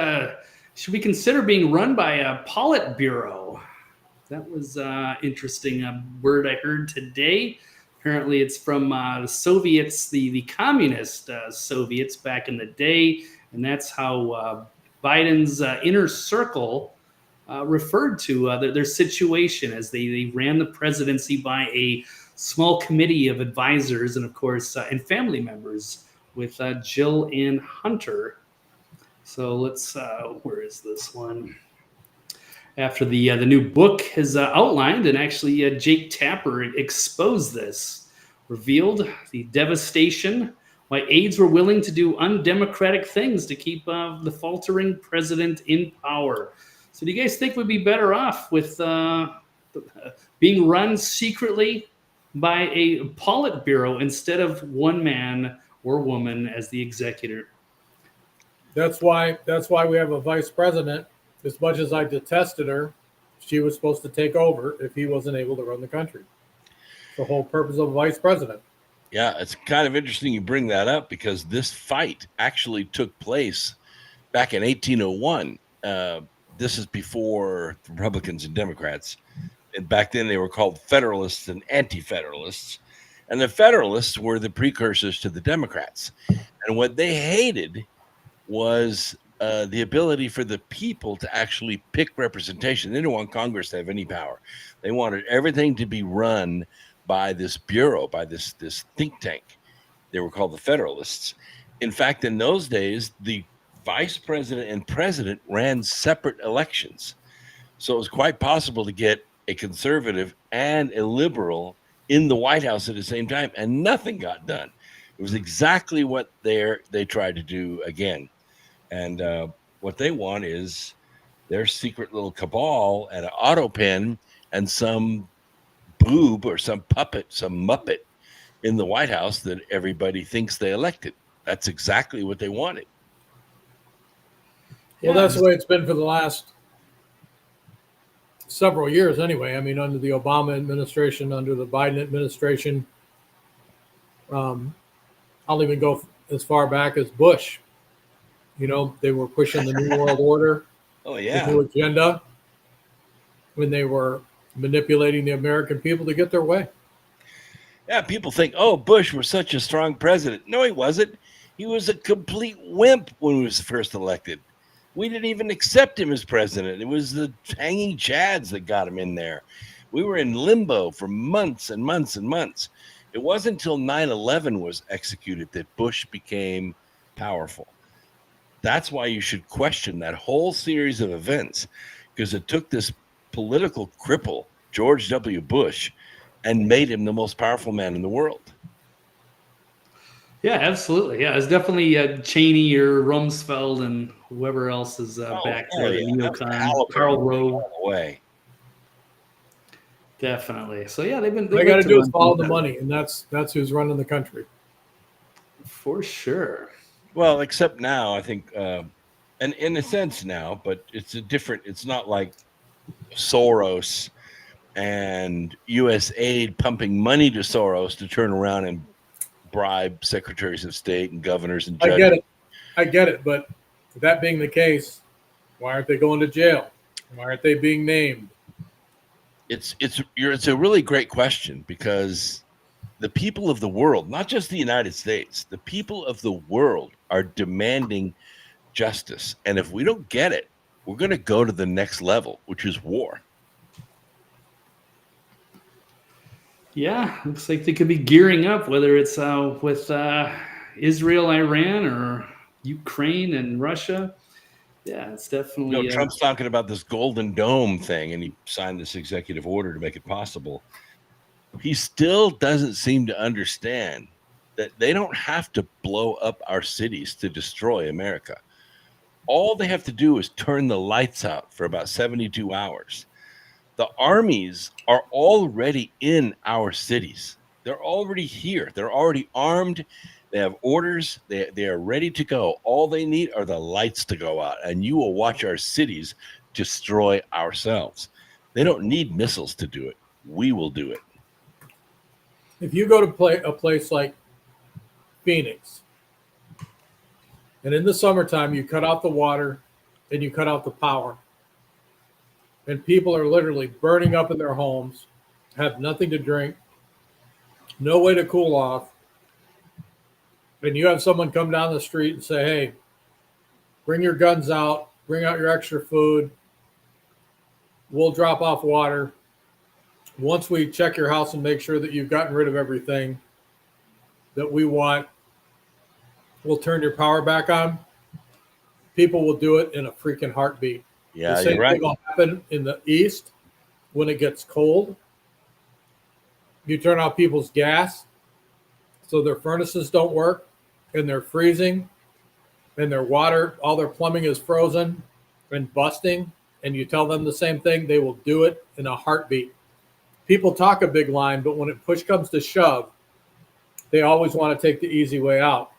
should we consider being run by a Politburo? That was interesting word I heard today. Apparently, it's from the Soviets, the communist Soviets back in the day, and that's how Biden's inner circle referred to their situation as they ran the presidency by a small committee of advisors and, of course, and family members with Jill and Hunter. So let's, where is this one? After the new book has outlined, and actually Jake Tapper exposed this, revealed the devastation, why aides were willing to do undemocratic things to keep the faltering president in power. So do you guys think we'd be better off with being run secretly by a Politburo instead of one man or woman as the executor? That's why we have a vice president. As much as I detested her, she was supposed to take over if he wasn't able to run the country. The whole purpose of a vice president. Yeah, it's kind of interesting you bring that up because this fight actually took place back in 1801. This is before Republicans and Democrats. And back then they were called Federalists and Anti-Federalists. And the Federalists were the precursors to the Democrats. And what they hated was the ability for the people to actually pick representation. They didn't want Congress to have any power. They wanted everything to be run by this bureau, by this think tank. They were called the Federalists. In fact, in those days, the vice president and president ran separate elections. So it was quite possible to get a conservative and a liberal in the White House at the same time, and nothing got done. It was exactly what they tried to do again. And what they want is their secret little cabal at an auto pen and some boob or some puppet, some muppet in the White House that everybody thinks they elected. That's exactly what they wanted. Well, that's the way it's been for the last several years anyway. I mean, under the Obama administration, under the Biden administration, I'll even go as far back as Bush. You know, they were pushing the New World Order, Oh, the yeah. new agenda, when they were manipulating the American people to get their way. Yeah, people think, oh, Bush was such a strong president. No, he wasn't. He was a complete wimp when he was first elected. We didn't even accept him as president. It was the hanging chads that got him in there. We were in limbo for months and months and months. It wasn't until 9/11 was executed that Bush became powerful. That's why you should question that whole series of events, because it took this political cripple, George W. Bush, and made him the most powerful man in the world. Yeah, absolutely. Yeah, it's definitely Cheney or Rumsfeld and whoever else is back there, the neocon, Karl Rove. Way. Definitely. So yeah, they've been. All I got to do is follow the money, and that's who's running the country. For sure. Well, except now, I think, and in a sense now, but it's a different. It's not like Soros and U.S. aid pumping money to Soros to turn around and bribe secretaries of state and governors and judges. I get it. But that being the case, why aren't they going to jail? Why aren't they being named? It's a really great question, because the people of the world, not just the United States, the people of the world are demanding justice. And if we don't get it, we're going to go to the next level, which is war. Yeah, looks like they could be gearing up, whether it's with Israel, Iran, or Ukraine and Russia. Yeah, it's definitely. Trump's talking about this Golden Dome thing, and he signed this executive order to make it possible. He still doesn't seem to understand that they don't have to blow up our cities to destroy America. All they have to do is turn the lights out for about 72 hours. The armies are already in our cities. They're already here. They're already armed. They have orders. They are ready to go. All they need are the lights to go out, and you will watch our cities destroy ourselves. They don't need missiles to do it. We will do it. If you go to a place like Phoenix, and in the summertime you cut out the water and you cut out the power, and people are literally burning up in their homes, have nothing to drink, no way to cool off, and you have someone come down the street and say, hey, bring your guns out, bring out your extra food, we'll drop off water. Once we check your house and make sure that you've gotten rid of everything that we want, we'll turn your power back on. People will do it in a freaking heartbeat. Yeah, the same you're right. thing will happen in the East when it gets cold. You turn off people's gas so their furnaces don't work, and they're freezing, and their water, all their plumbing is frozen and busting, and you tell them the same thing, they will do it in a heartbeat. People talk a big line, but when push comes to shove, they always want to take the easy way out.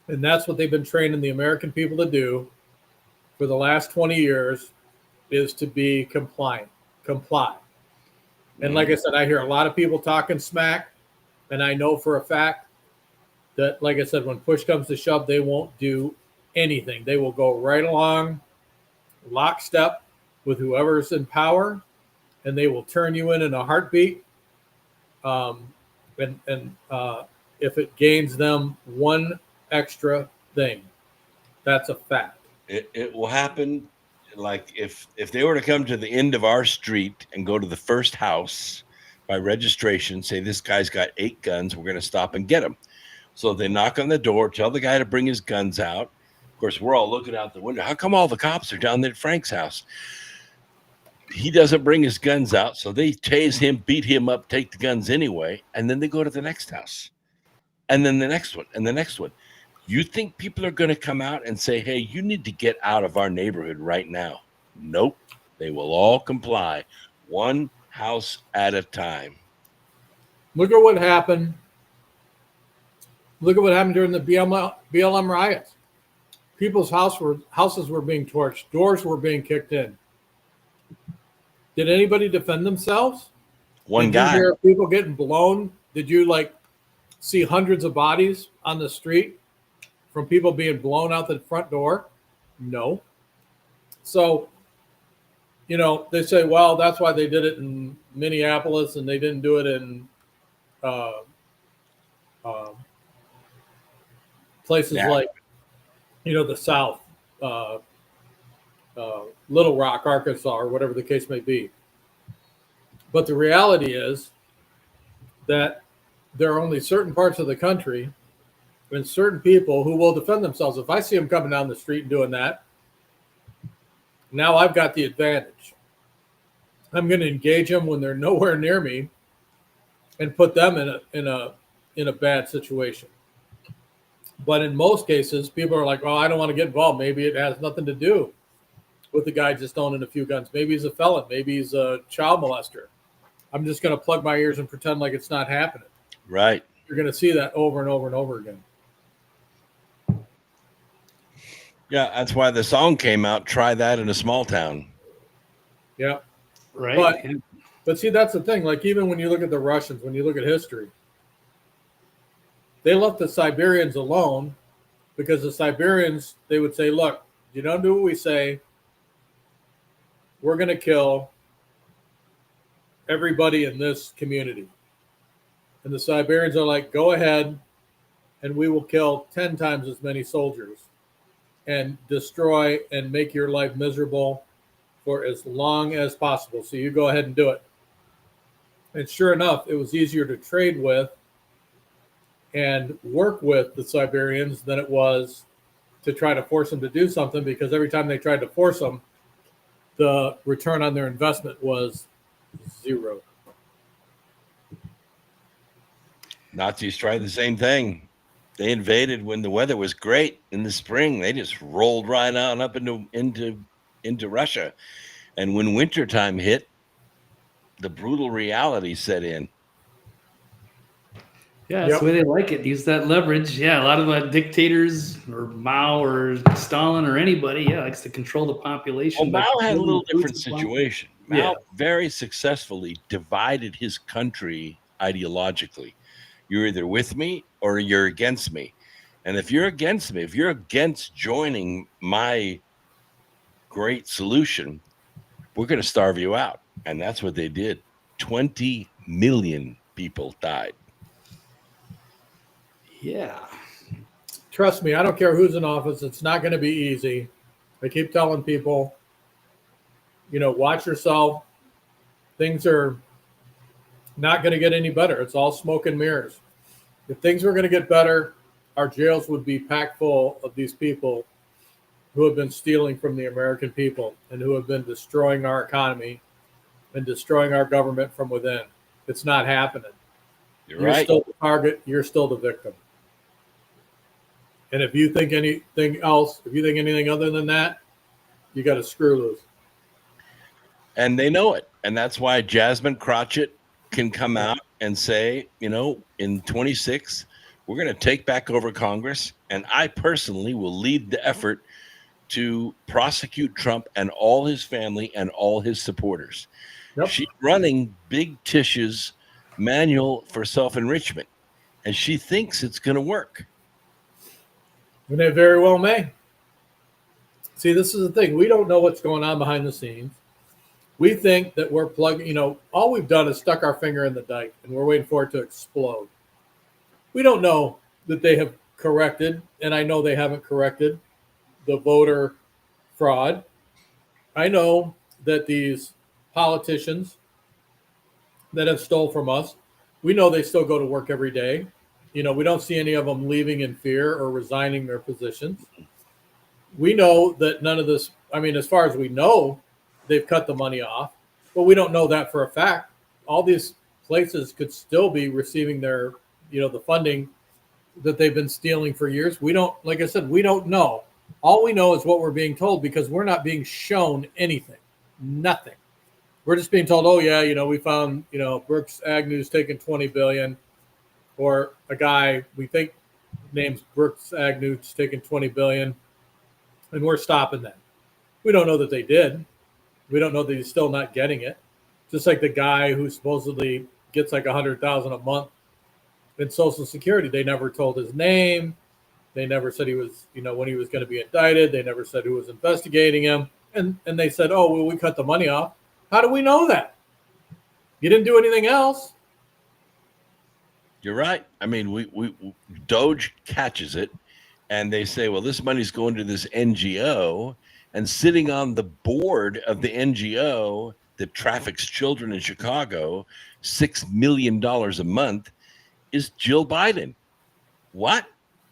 And that's what they've been training the American people to do for the last 20 years, is to be comply. And like I said, I hear a lot of people talking smack, and I know for a fact that, like I said, when push comes to shove, they won't do anything. They will go right along lockstep with whoever's in power, and they will turn you in a heartbeat. If it gains them one extra thing, that's a fact. It will happen. Like if they were to come to the end of our street and go to the first house by registration, say this guy's got 8 guns, we're going to stop and get him. So they knock on the door, tell the guy to bring his guns out. Of course, we're all looking out the window. How come all the cops are down there at Frank's house? He doesn't bring his guns out, so they tase him, beat him up, take the guns anyway, and then they go to the next house. And then the next one, and the next one. You think people are going to come out and say, hey, you need to get out of our neighborhood right now? Nope. They will all comply, one house at a time. Look at what happened. Look at what happened during the BLM riots. People's houses were being torched. Doors were being kicked in. Did anybody defend themselves? One Did guy. you hear people getting blown? Did you see hundreds of bodies on the street from people being blown out the front door? No. So, they say, well, that's why they did it in Minneapolis and they didn't do it in places like, the South, Little Rock, Arkansas, or whatever the case may be. But the reality is that there are only certain parts of the country and certain people who will defend themselves. If I see them coming down the street and doing that, now I've got the advantage. I'm going to engage them when they're nowhere near me and put them in a bad situation. But in most cases, people are like, "Oh, I don't want to get involved. Maybe it has nothing to do with the guy just owning a few guns. Maybe he's a felon. Maybe he's a child molester. I'm just going to plug my ears and pretend like it's not happening." Right. You're going to see that over and over and over again. Yeah, that's why the song came out, Try That in a Small Town. Yeah. Right. But see, that's the thing. Even when you look at the Russians, when you look at history, they left the Siberians alone because the Siberians, they would say, look, you don't do what we say, we're going to kill everybody in this community. And the Siberians are like, go ahead, and we will kill 10 times as many soldiers and destroy and make your life miserable for as long as possible. So you go ahead and do it. And sure enough, it was easier to trade with and work with the Siberians than it was to try to force them to do something, because every time they tried to force them, the return on their investment was zero. Nazis tried the same thing. They invaded when the weather was great in the spring. They just rolled right on up into Russia. And when wintertime hit, the brutal reality set in. Yeah, that's the way they like it. Use that leverage. Yeah, a lot of dictators or Mao or Stalin or anybody, likes to control the population. Well, Mao had a little different situation. Mao very successfully divided his country ideologically. You're either with me or you're against me. And if you're against me, if you're against joining my great solution, we're going to starve you out. And that's what they did. 20 million people died. Yeah. Trust me, I don't care who's in office. It's not going to be easy. I keep telling people, watch yourself. Things are not going to get any better. It's all smoke and mirrors. If things were going to get better, our jails would be packed full of these people who have been stealing from the American people and who have been destroying our economy and destroying our government from within. It's not happening. You're right. Still the target. You're still the victim. And if you think anything else, if you think anything other than that, you got to screw loose. And they know it. And that's why Jasmine Crotchet can come out and say, in 26, we're going to take back over Congress. And I personally will lead the effort to prosecute Trump and all his family and all his supporters. Yep. She's running Big Tish's manual for self-enrichment, and she thinks it's going to work. And it very well may. See, this is the thing. We don't know what's going on behind the scenes. We think that we're plugging, all we've done is stuck our finger in the dike, and we're waiting for it to explode. We don't know that they have corrected, and I know they haven't corrected the voter fraud. I know that these politicians that have stole from us, we know they still go to work every day. We don't see any of them leaving in fear or resigning their positions. We know that none of this, as far as we know, they've cut the money off, but we don't know that for a fact. All these places could still be receiving their, the funding that they've been stealing for years. We don't, like I said, we don't know. All we know is what we're being told, because we're not being shown anything, nothing. We're just being told, oh yeah, we found, Brooks Agnew's taking $20 billion, or a guy we think named Brooks Agnew's taking $20 billion, and we're stopping that. We don't know that they did. We don't know that he's still not getting it. Just like the guy who supposedly gets like $100,000 a month in Social Security. They never told his name. They never said he was, when he was going to be indicted. They never said who was investigating him. And they said, oh, well, we cut the money off. How do we know that? You didn't do anything else. You're right. I mean, we Doge catches it, and they say, well, this money's going to this NGO, and sitting on the board of the NGO that traffics children in Chicago, $6 million a month, is Jill Biden. What?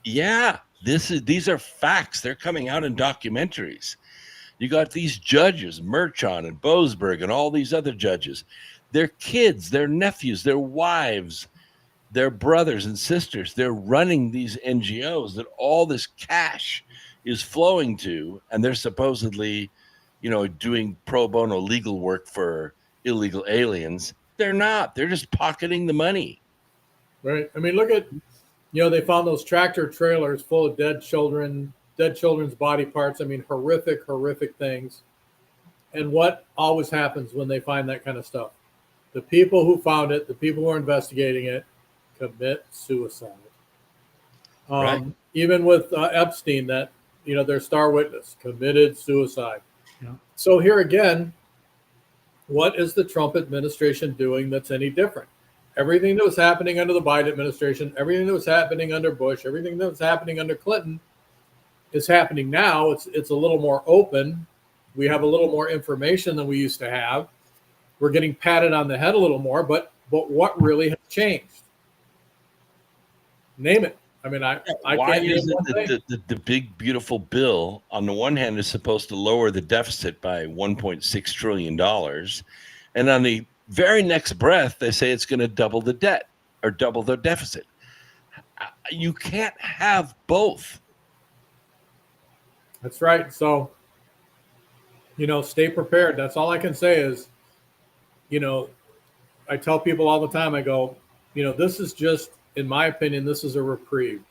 Yeah, these are facts. They're coming out in documentaries. You got these judges, Merchant and Boasberg and all these other judges. Their kids, their nephews, their wives, their brothers and sisters, they're running these NGOs that all this cash is flowing to, and they're supposedly, doing pro bono legal work for illegal aliens. They're not. They're just pocketing the money. Right. I mean, look at, they found those tractor trailers full of dead children's body parts. I mean, horrific things. And what always happens when they find that kind of stuff? The people who found it, the people who are investigating it, commit suicide. Right. Even with Epstein, that, their star witness committed suicide. Yeah. So here again, what is the Trump administration doing that's any different? Everything that was happening under the Biden administration, everything that was happening under Bush, everything that was happening under Clinton is happening now. It's a little more open. We have a little more information than we used to have. We're getting patted on the head a little more, but what really has changed? Name it. I mean, I Why can't is name one thing. it the big, beautiful bill, on the one hand, is supposed to lower the deficit by $1.6 trillion. And on the very next breath, they say it's going to double the debt or double the deficit. You can't have both. That's right. So, stay prepared. That's all I can say is, I tell people all the time, I go, this is just, in my opinion, this is a reprieve.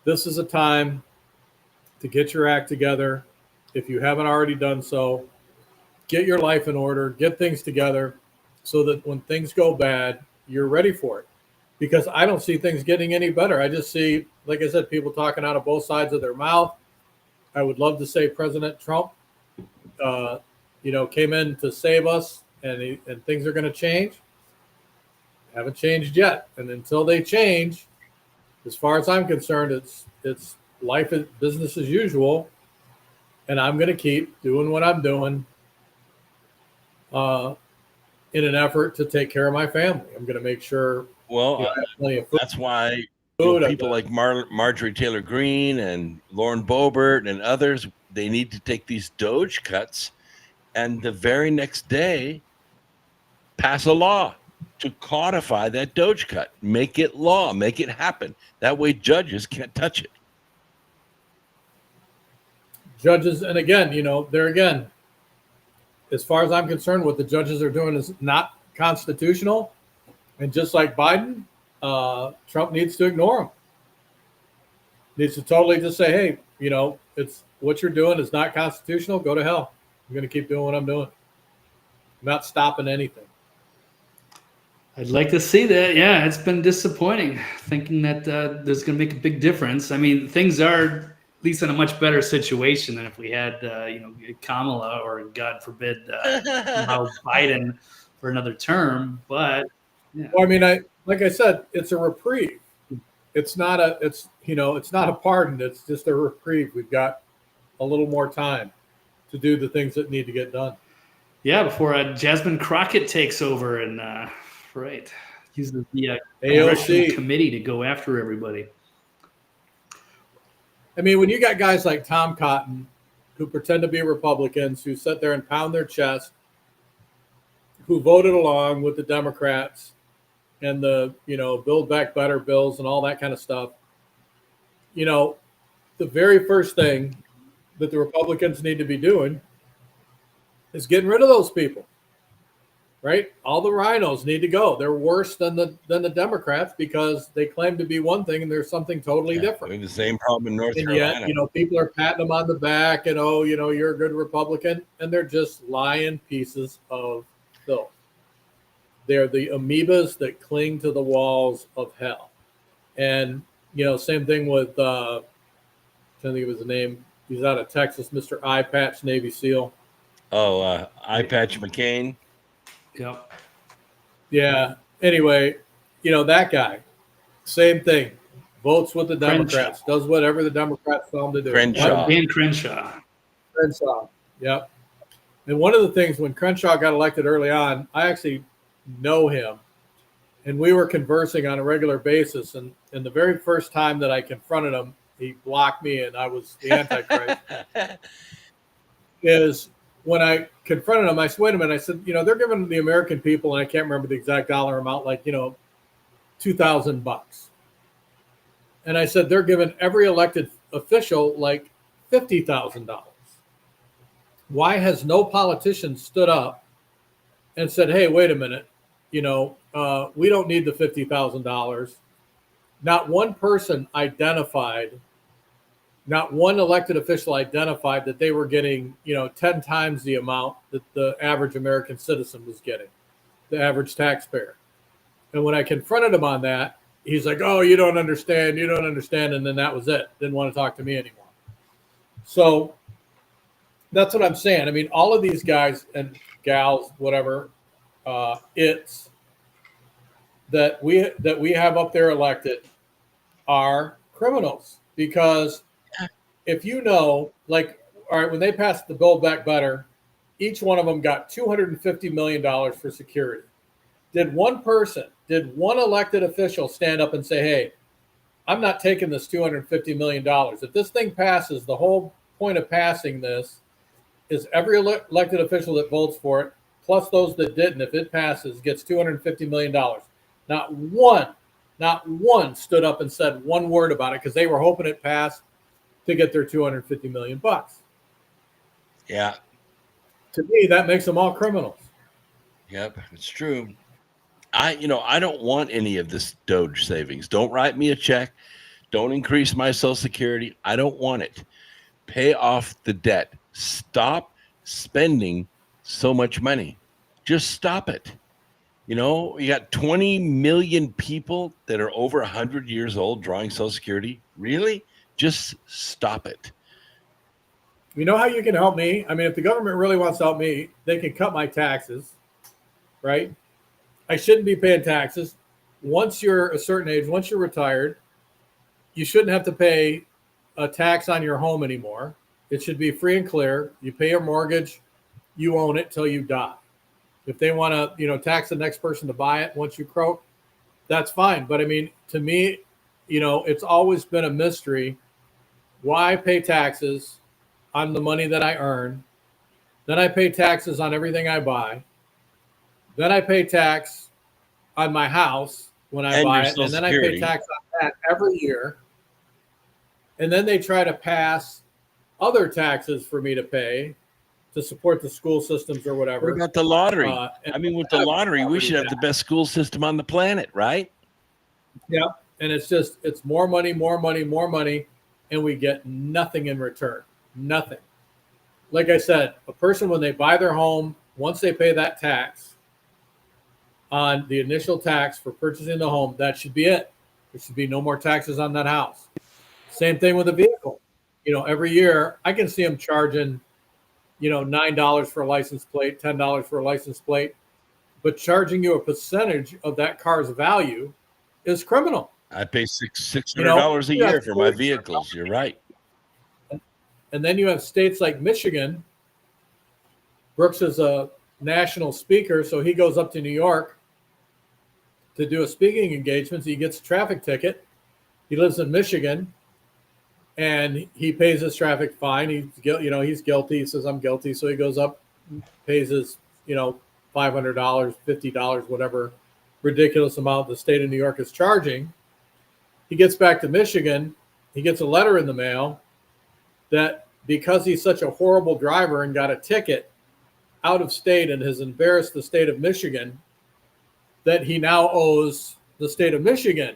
This is a time to get your act together. If you haven't already done so, get your life in order, get things together so that when things go bad, you're ready for it. Because I don't see things getting any better. I just see, like I said, people talking out of both sides of their mouth. I would love to say President Trump, came in to save us and things are going to change. Haven't changed yet. And until they change, as far as I'm concerned, it's life is business as usual. And I'm going to keep doing what I'm doing in an effort to take care of my family. I'm going to make sure. Well, I have plenty of food. that's why Food, people like Marjorie Taylor Greene and Lauren Boebert and others, they need to take these Doge cuts and the very next day pass a law to codify that Doge cut, make it law, make it happen. That way judges can't touch it. Judges, and again, there again, as far as I'm concerned, what the judges are doing is not constitutional. And just like Biden, Trump needs to ignore them. Needs to totally just say, hey, it's what you're doing is not constitutional. Go to hell. I'm going to keep doing what I'm doing. I'm not stopping anything. I'd like to see that. Yeah, it's been disappointing thinking that there's going to make a big difference. I mean, things are at least in a much better situation than if we had, Kamala or, God forbid, Biden for another term. But yeah. Well, I mean, like I said, it's a reprieve. It's not a pardon. It's just a reprieve. We've got a little more time to do the things that need to get done. Yeah, before Jasmine Crockett takes over and right, uses the AOC committee to go after everybody. I mean, when you got guys like Tom Cotton who pretend to be Republicans, who sit there and pound their chest, who voted along with the Democrats and the, Build Back Better bills and all that kind of stuff, the very first thing that the Republicans need to be doing is getting rid of those people, right? All the rhinos need to go. They're worse than the Democrats because they claim to be one thing and there's something totally different. We have the same problem in North And Carolina. yet, people are patting them on the back and, you're a good Republican. And they're just lying pieces of filth. They're the amoebas that cling to the walls of hell. And, same thing with, I can't think of his name. He's out of Texas, Mr. Eye Patch, Navy SEAL. Oh, Eye Patch McCain. Yep. Yeah. Anyway, that guy, same thing. Votes with the Democrats, does whatever the Democrats tell him to do. Crenshaw. Dan Crenshaw. Yep. And one of the things when Crenshaw got elected early on, I actually know him. And we were conversing on a regular basis. And the very first time that I confronted him, he blocked me and I was the Antichrist. Is when I confronted him, I said, wait a minute. I said, they're giving the American people, and I can't remember the exact dollar amount, like, $2,000. And I said, they're giving every elected official like $50,000. Why has no politician stood up and said, hey, wait a minute, we don't need the $50,000. Not one person identified, not one elected official identified that they were getting, 10 times the amount that the average American citizen was getting, the average taxpayer. And when I confronted him on that, he's like, oh, you don't understand. And then that was it. Didn't want to talk to me anymore. So that's what I'm saying. I mean, all of these guys and gals, whatever, it's that we have up there elected are criminals. Because if all right, when they passed the Build Back Better, each one of them got $250 million for security. Did one elected official stand up and say, hey, I'm not taking this $250 million. If this thing passes, the whole point of passing this is every elected official that votes for it, plus those that didn't, if it passes, gets $250 million. Not one stood up and said one word about it because they were hoping it passed to get their $250 million. Yeah. To me, that makes them all criminals. Yep, it's true. I don't want any of this Doge savings. Don't write me a check. Don't increase my Social Security. I don't want it. Pay off the debt. Stop spending so much money. Just stop it. You got 20 million people that are over 100 years old drawing Social Security. Really? Just stop it. You know how you can help me? I mean, if the government really wants to help me, they can cut my taxes, right? I shouldn't be paying taxes. Once you're a certain age, once you're retired, you shouldn't have to pay a tax on your home anymore. It should be free and clear. You pay your mortgage, you own it till you die. If they want to, tax the next person to buy it once you croak, that's fine. But I mean, to me, it's always been a mystery. Why pay taxes on the money that I earn? Then I pay taxes on everything I buy. Then I pay tax on my house when I buy it. And then I pay tax on that every year. And then they try to pass other taxes for me to pay to support the school systems or whatever. What about the lottery? With the lottery, we should have the best school system on the planet, right? Yeah. And it's more money, and we get nothing in return. Nothing. Like I said, a person, when they buy their home, once they pay that tax on the initial tax for purchasing the home, that should be it. There should be no more taxes on that house. Same thing with a vehicle. Every year I can see them charging, $9 for a license plate, $10 for a license plate, but charging you a percentage of that car's value is criminal. I pay $600 a year for my vehicles. You're right. And then you have states like Michigan. Brooks is a national speaker, so he goes up to New York to do a speaking engagement. So he gets a traffic ticket. He lives in Michigan, and he pays his traffic fine. He's guilty. He says, I'm guilty. So he goes up, pays his, $500, $50, whatever ridiculous amount the state of New York is charging. He gets back to Michigan. He gets a letter in the mail that because he's such a horrible driver and got a ticket out of state and has embarrassed the state of Michigan, that he now owes the state of Michigan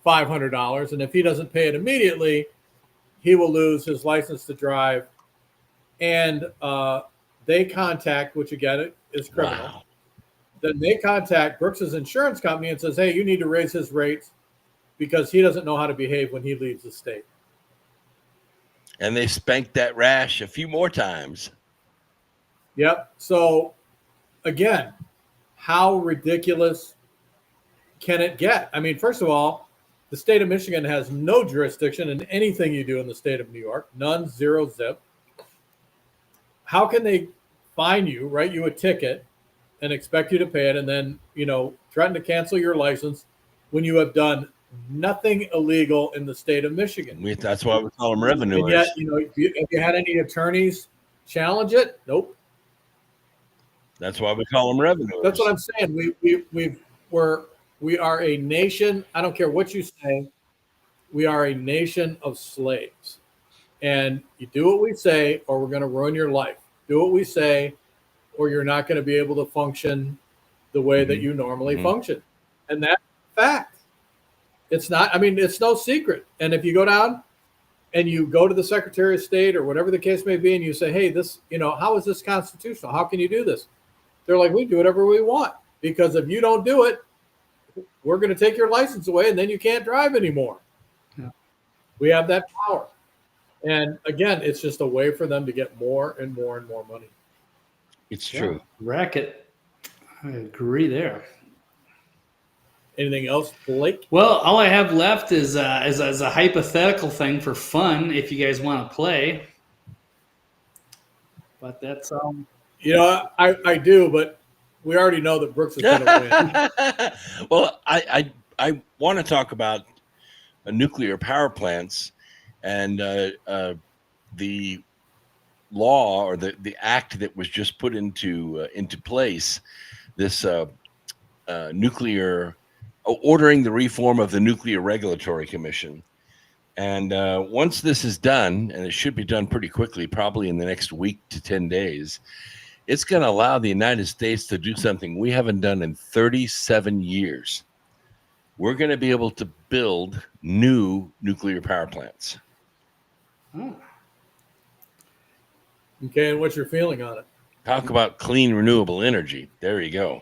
$500. And if he doesn't pay it immediately, he will lose his license to drive. And they contact, which again is criminal. Wow. then they contact Brooks's insurance company and says, hey, you need to raise his rates because he doesn't know how to behave when he leaves the state. And they spanked that rash a few more times. Yep. So again, how ridiculous can it get? I mean, first of all, the state of Michigan has no jurisdiction in anything you do in the state of New York. None, zero, zip. How can they fine you, write you a ticket, and expect you to pay it, and then, threaten to cancel your license when you have done nothing illegal in the state of Michigan? That's why we call them revenuers. And yet, have you had any attorneys challenge it? Nope. That's why we call them revenuers. That's what I'm saying. We are a nation. I don't care what you say. We are a nation of slaves. And you do what we say, or we're going to ruin your life. Do what we say, or you're not going to be able to function the way that you normally function. And that's a fact. It's not, it's no secret. And if you go down and you go to the Secretary of State or whatever the case may be, and you say, hey, this, how is this constitutional? How can you do this? They're like, we do whatever we want, because if you don't do it, we're going to take your license away and then you can't drive anymore. Yeah. We have that power. And again, it's just a way for them to get more and more and more money. It's true. Racket. I agree there. Anything else, Blake? Well, all I have left is a hypothetical thing for fun if you guys want to play. But that's I do, but we already know that Brooks is going to win. Well, I want to talk about nuclear power plants and the law or the act that was just put into place. This nuclear ordering the reform of the Nuclear Regulatory Commission. And once this is done, and it should be done pretty quickly, probably in the next week to 10 days, it's going to allow the United States to do something we haven't done in 37 years. We're going to be able to build new nuclear power plants. Oh. Okay, and what's your feeling on it? Talk about clean, renewable energy. There you go.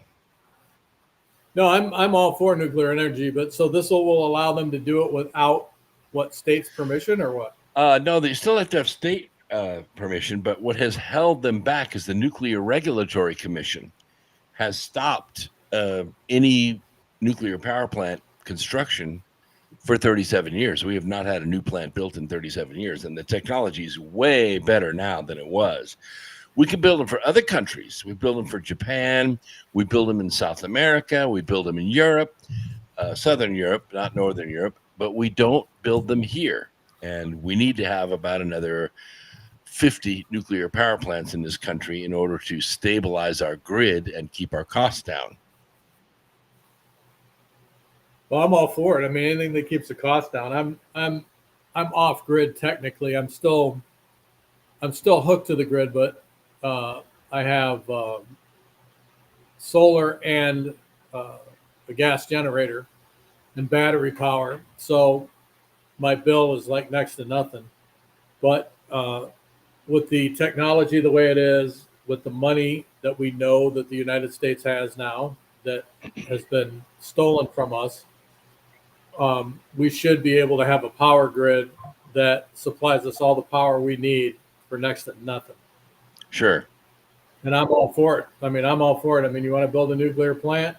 No, I'm all for nuclear energy, but so this will allow them to do it without what, state's permission or what? No, they still have to have state permission, but what has held them back is the Nuclear Regulatory Commission has stopped any nuclear power plant construction for 37 years. We have not had a new plant built in 37 years, and the technology is way better now than it was. We can build them for other countries. We build them for Japan. We build them in South America. We build them in Europe, Southern Europe, not Northern Europe, but we don't build them here. And we need to have about another 50 nuclear power plants in this country in order to stabilize our grid and keep our costs down. Well, I'm all for it. Anything that keeps the cost down. I'm off grid technically. I'm still hooked to the grid, but I have solar and a gas generator and battery power. So my bill is like next to nothing. But with the technology the way it is, with the money that we know that the United States has now that has been stolen from us, we should be able to have a power grid that supplies us all the power we need for next to nothing. Sure. And I'm all for it. I'm all for it. You want to build a nuclear plant?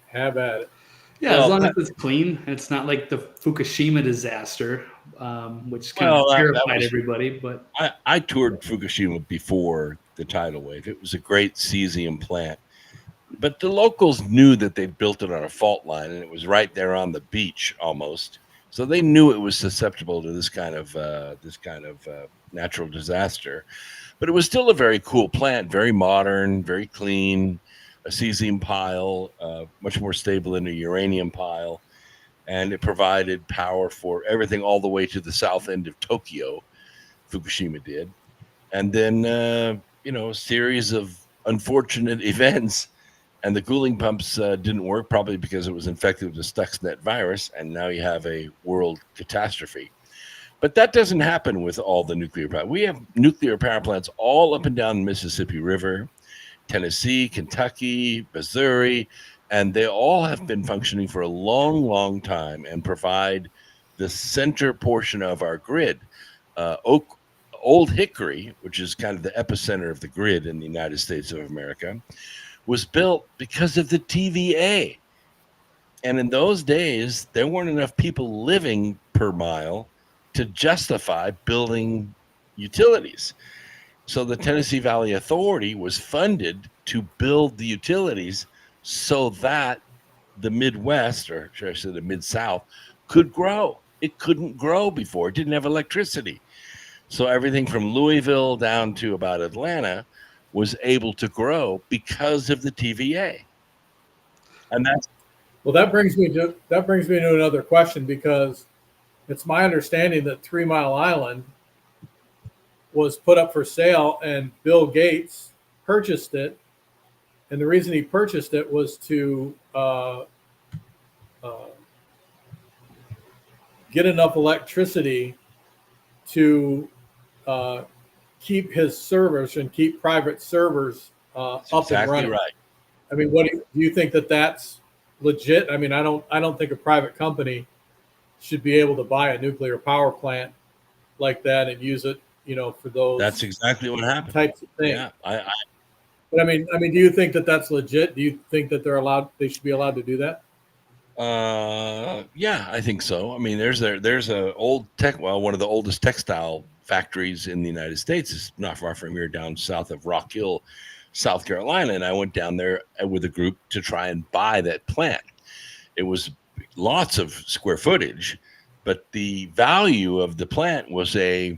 Have at it. Yeah, as long as it's clean. It's not like the Fukushima disaster, which kind of terrified everybody. But I toured Fukushima before the tidal wave. It was a great cesium plant. But the locals knew that they built it on a fault line, and it was right there on the beach almost. So they knew it was susceptible to this kind of natural disaster. But it was still a very cool plant, very modern, very clean, a cesium pile, much more stable than a uranium pile. And it provided power for everything all the way to the south end of Tokyo, Fukushima did. And then, a series of unfortunate events. And the cooling pumps didn't work, probably because it was infected with the Stuxnet virus, and now you have a world catastrophe. But that doesn't happen with all the nuclear power. We have nuclear power plants all up and down the Mississippi River. Tennessee, Kentucky, Missouri, and they all have been functioning for a long, long time and provide the center portion of our grid. Old Hickory, which is kind of the epicenter of the grid in the United States of America, was built because of the TVA. And in those days, there weren't enough people living per mile to justify building utilities. So the Tennessee Valley Authority was funded to build the utilities so that the Midwest, or should I say the Mid-South, could grow. It couldn't grow before. It didn't have electricity. So everything from Louisville down to about Atlanta was able to grow because of the TVA. And that's that brings me to another question, because it's my understanding that 3 Mile Island was put up for sale and Bill Gates purchased it. And the reason he purchased it was to get enough electricity to keep his servers and keep private servers up and running. Right. I mean, what do you think that that's legit? I mean, I don't think a private company should be able to buy a nuclear power plant like that and use it, for those. That's exactly what happened. Types of things. Yeah, But I mean, do you think that that's legit? Do you think that they should be allowed to do that? Yeah, I think so. I mean, there's a old one of the oldest textile factories in the United States is not far from here, down south of Rock Hill, South Carolina. And I went down there with a group to try and buy that plant. It was lots of square footage, but the value of the plant was a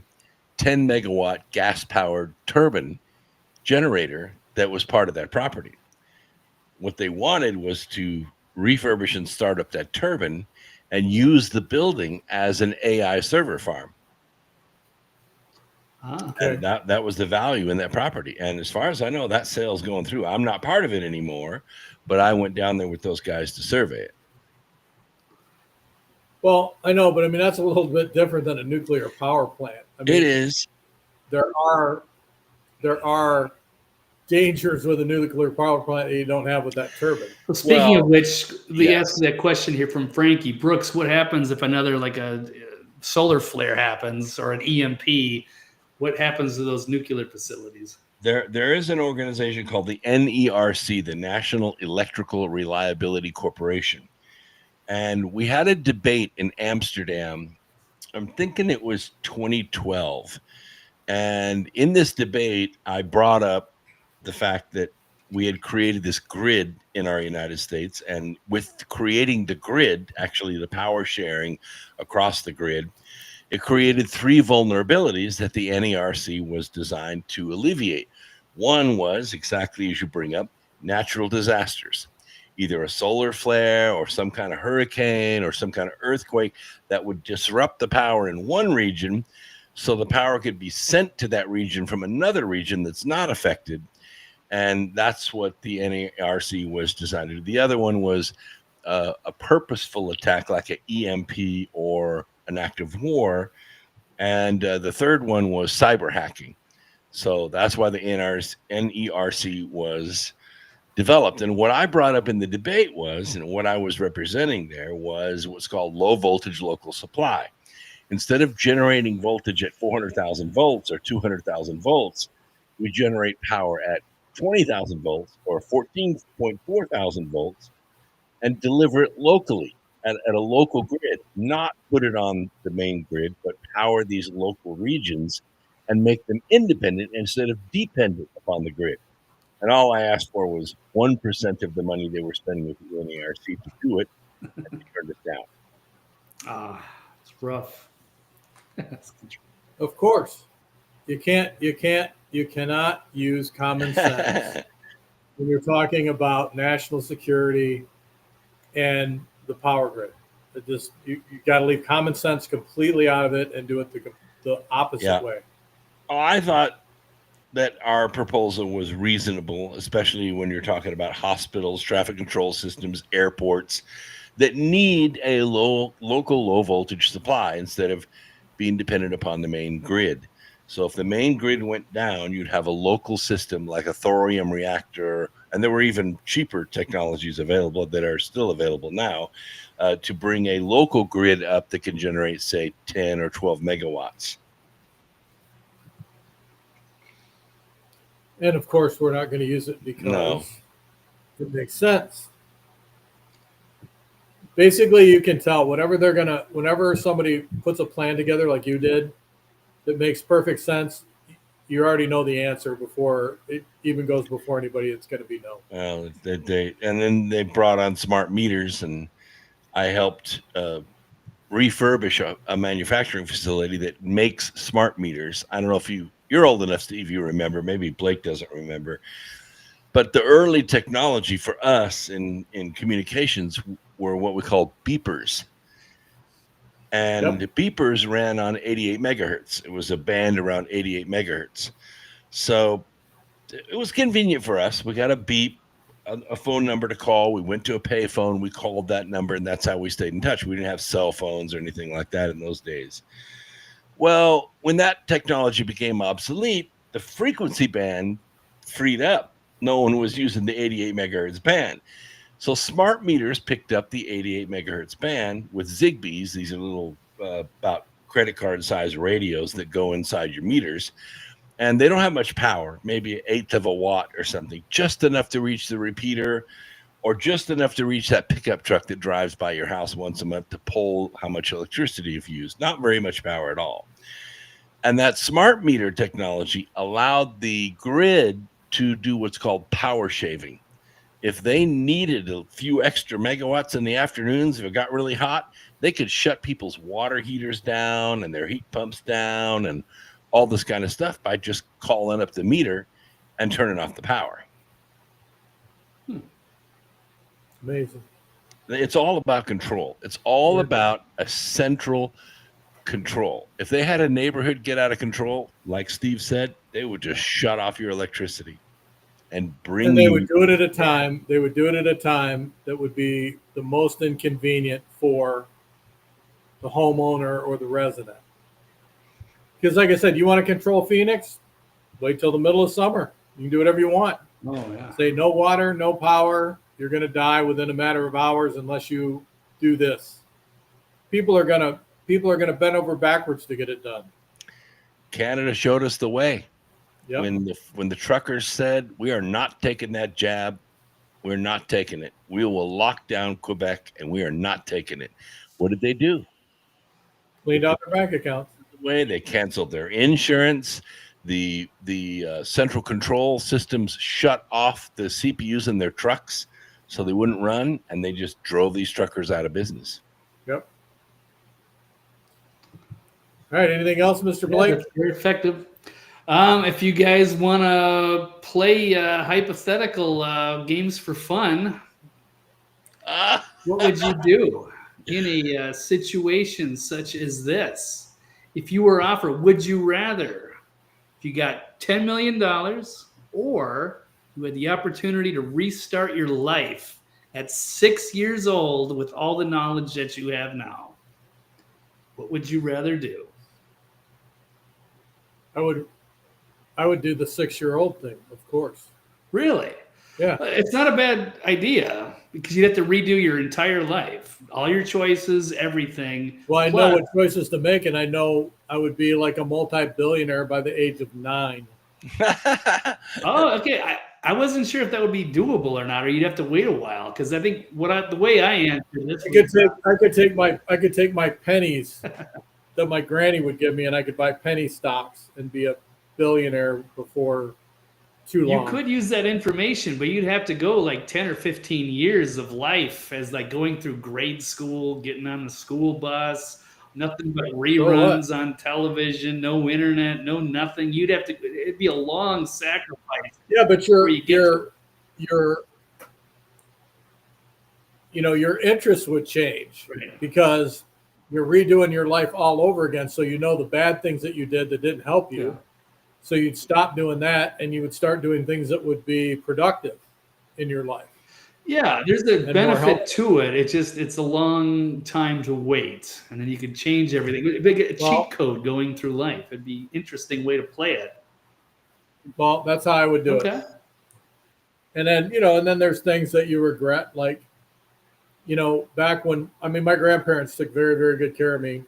10 megawatt gas powered turbine generator that was part of that property. What they wanted was to refurbish and start up that turbine and use the building as an AI server farm. Okay. And that was the value in that property. And as far as I know, that sale's going through. I'm not part of it anymore, but I went down there with those guys to survey it. Well, I know, but I mean, that's a little bit different than a nuclear power plant. I mean, It is. There are dangers with a nuclear power plant that you don't have with that turbine. Well, speaking of which, we asked that question here from Frankie Brooks. What happens if another, like a solar flare happens or an EMP? What happens to those nuclear facilities? There is an organization called the NERC, the National Electrical Reliability Corporation. And we had a debate in Amsterdam. I'm thinking it was 2012. And in this debate, I brought up the fact that we had created this grid in our United States. And with creating the grid, actually the power sharing across the grid, it created 3 vulnerabilities that the NERC was designed to alleviate. One was, exactly as you bring up, natural disasters, either a solar flare or some kind of hurricane or some kind of earthquake that would disrupt the power in one region, so the power could be sent to that region from another region that's not affected. And that's what the NERC was designed to do. The other one was a purposeful attack like an EMP or an act of war. And the third one was cyber hacking. So that's why the NERC was developed. And what I brought up in the debate was, and what I was representing there was what's called low voltage local supply. Instead of generating voltage at 400,000 volts or 200,000 volts, we generate power at 20,000 volts or 14.4 thousand volts and deliver it locally at a local grid, not put it on the main grid, but power these local regions and make them independent instead of dependent upon the grid. And all I asked for was 1% of the money they were spending with the NERC to do it, and they turned it down. It's rough. Of course, you cannot use common sense when you're talking about national security and the power grid. You got to leave common sense completely out of it and do it the opposite way. Oh, I thought that our proposal was reasonable, especially when you're talking about hospitals, traffic control systems, airports that need a local low voltage supply instead of being dependent upon the main grid. So if the main grid went down, you'd have a local system like a thorium reactor, and there were even cheaper technologies available that are still available now to bring a local grid up that can generate, say, 10 or 12 megawatts. And of course, we're not going to use it because it makes sense. Basically, you can tell whenever somebody puts a plan together like you did that makes perfect sense, you already know the answer before it even goes before anybody. It's going to be no. Well, then they brought on smart meters, and I helped refurbish a manufacturing facility that makes smart meters. I don't know if you're old enough, Steve, you remember. Maybe Blake doesn't remember. But the early technology for us in communications were what we call beepers. And the beepers ran on 88 megahertz. It was a band around 88 megahertz. So it was convenient for us. We got a beep, a phone number to call. We went to a payphone. We called that number, and that's how we stayed in touch. We didn't have cell phones or anything like that in those days. Well, when that technology became obsolete, the frequency band freed up. No one was using the 88 megahertz band. So smart meters picked up the 88 megahertz band with Zigbees. These are little about credit card size radios that go inside your meters. And they don't have much power, maybe an eighth of a watt or something, just enough to reach the repeater or just enough to reach that pickup truck that drives by your house once a month to pull how much electricity you've used. Not very much power at all. And that smart meter technology allowed the grid to do what's called power shaving. If they needed a few extra megawatts in the afternoons, if it got really hot, they could shut people's water heaters down and their heat pumps down and all this kind of stuff by just calling up the meter and turning off the power. Amazing. It's all about control. It's all about a central control. If they had a neighborhood get out of control, like Steve said, they would just shut off your electricity and bring And they would do it at a time. They would do it at a time that would be the most inconvenient for the homeowner or the resident. Because like I said, you want to control Phoenix, wait till the middle of summer. You can do whatever you want. Oh, yeah. Say no water, no power. You're going to die within a matter of hours unless you do this. People are going to bend over backwards to get it done. Canada showed us the way. Yep. When the truckers said, we are not taking that jab, we're not taking it. We will lock down Quebec, and we are not taking it. What did they do? Cleaned out their bank accounts. They canceled their insurance. The central control systems shut off the CPUs in their trucks so they wouldn't run, and they just drove these truckers out of business. Yep. All right. Anything else, Mr. Blake? That's very effective. If you guys want to play hypothetical games for fun, what would you do in a situation such as this? If you were offered, would you rather, if you got $10 million or you had the opportunity to restart your life at 6 years old with all the knowledge that you have now, what would you rather do? I would do the 6-year-old thing, of course. Really? Yeah. It's not a bad idea because you'd have to redo your entire life, all your choices, everything. Well, I know what choices to make, and I know I would be like a multi-billionaire by the age of 9. Oh, okay. I wasn't sure if that would be doable or not, or you'd have to wait a while because I think the way I answered this, I could take my pennies that my granny would give me, and I could buy penny stocks and be a billionaire before too long. You could use that information, but you'd have to go like 10 or 15 years of life as like going through grade school, getting on the school bus, nothing but reruns on television, no internet, no nothing. It'd be a long sacrifice. Yeah, but your interests would change because you're redoing your life all over again. So you know the bad things that you did that didn't help you. Yeah. So you'd stop doing that and you would start doing things that would be productive in your life. Yeah, there's a more benefit help. to it. It's a long time to wait, and then you could change everything. It'd be a cheat code going through life. It'd be an interesting way to play it. Well, that's how I would do it. And then, and then there's things that you regret, like, back when, my grandparents took very, very good care of me.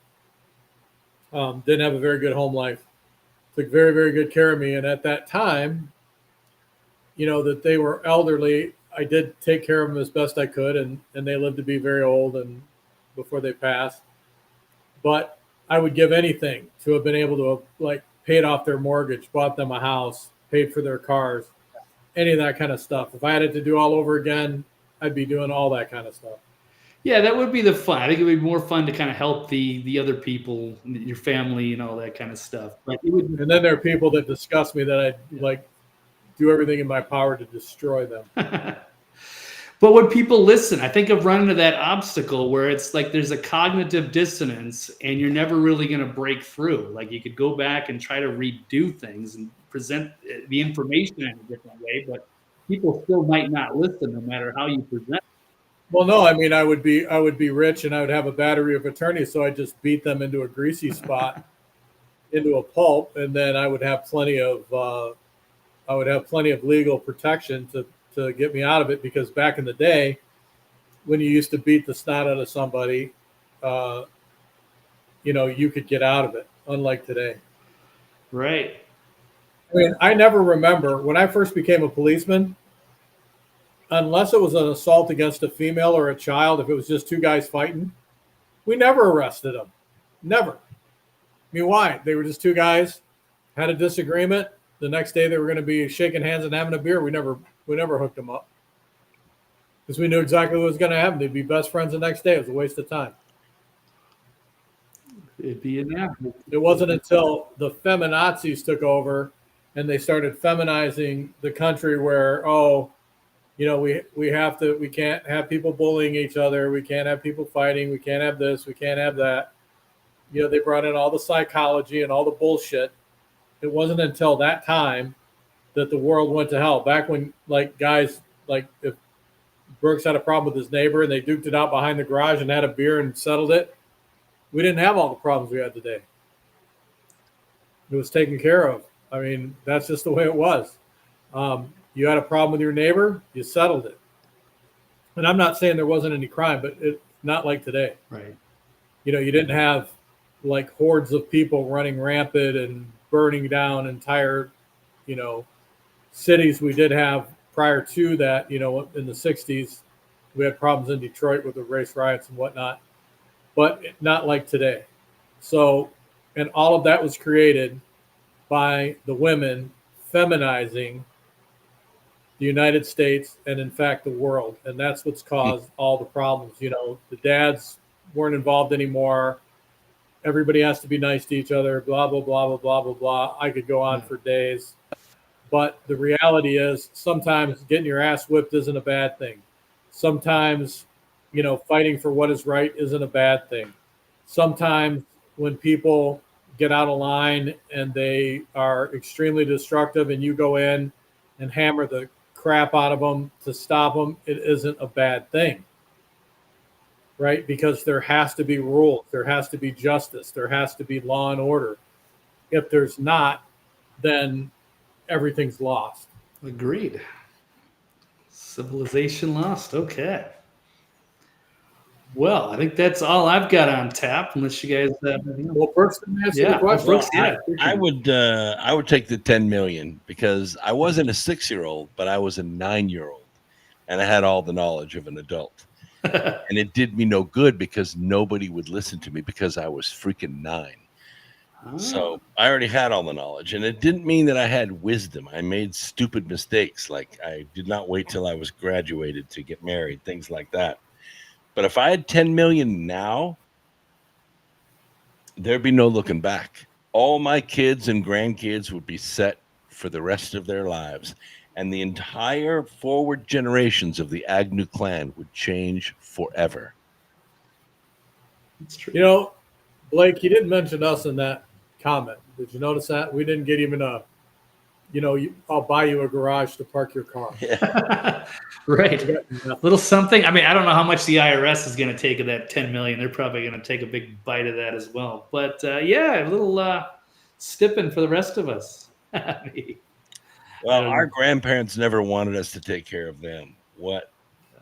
Didn't have a very good home life. Took very, very good care of me. And at that time, that they were elderly, I did take care of them as best I could. And they lived to be very old and before they passed. But I would give anything to have been able to have, paid off their mortgage, bought them a house, paid for their cars, any of that kind of stuff. If I had it to do all over again, I'd be doing all that kind of stuff. Yeah, that would be the fun. I think it would be more fun to kind of help the other people, your family, and all that kind of stuff. But and then there are people that disgust me that I do everything in my power to destroy them. But when people listen, I think I've run into that obstacle where it's like there's a cognitive dissonance and you're never really going to break through. Like you could go back and try to redo things and present the information in a different way, but people still might not listen no matter how you present. Well, no, I would be rich and I would have a battery of attorneys, so I'd just beat them into a greasy spot, into a pulp, and then I would have plenty of legal protection to get me out of it, because back in the day, when you used to beat the snot out of somebody, you could get out of it, unlike today. Right. I never remember when I first became a policeman, unless it was an assault against a female or a child, if it was just two guys fighting, we never arrested them. Never. Why? They were just two guys, had a disagreement. The next day they were going to be shaking hands and having a beer. We never hooked them up, because we knew exactly what was going to happen. They'd be best friends the next day. It was a waste of time. It'd be an apple. It wasn't until the feminazis took over and they started feminizing the country where, we can't have people bullying each other. We can't have people fighting. We can't have this. We can't have that. They brought in all the psychology and all the bullshit. It wasn't until that time that the world went to hell. Back when, guys, if Brooks had a problem with his neighbor and they duked it out behind the garage and had a beer and settled it, we didn't have all the problems we had today. It was taken care of. That's just the way it was. You had a problem with your neighbor, you settled it. And I'm not saying there wasn't any crime, but it's not like today. Right. You didn't have hordes of people running rampant and burning down entire, cities. We did have prior to that, in the 60s, we had problems in Detroit with the race riots and whatnot, but not like today. So, and all of that was created by the women feminizing the United States and, in fact, the world. And that's what's caused all the problems. The dads weren't involved anymore. Everybody has to be nice to each other, blah, blah, blah, blah, blah, blah, blah. I could go on for days. But the reality is sometimes getting your ass whipped isn't a bad thing. Sometimes, fighting for what is right isn't a bad thing. Sometimes when people get out of line and they are extremely destructive and you go in and hammer the crap out of them to stop them, it isn't a bad thing. Right? Because there has to be rules. There has to be justice. There has to be law and order. If there's not, then everything's lost. Agreed. Civilization lost. Okay. Well, I think that's all I've got on tap, unless you guys have anything. Well, Brooks, answer the question. Brooks, I would take the 10 million, because I wasn't a 6-year-old, but I was a 9-year-old, and I had all the knowledge of an adult. And it did me no good, because nobody would listen to me because I was freaking 9. So I already had all the knowledge, and it didn't mean that I had wisdom. I made stupid mistakes. Like I did not wait till I was graduated to get married, things like that. But if I had 10 million now, there'd be no looking back. All my kids and grandkids would be set for the rest of their lives. And the entire forward generations of the Agnew clan would change forever. That's true. Blake, you didn't mention us in that comment. Did you notice that? We didn't get even a I'll buy you a garage to park your car. Right. Little something. I mean, I don't know how much the IRS is going to take of that 10 million. They're probably going to take a big bite of that as well. But yeah, a little stipping for the rest of us. Well, our grandparents never wanted us to take care of them. What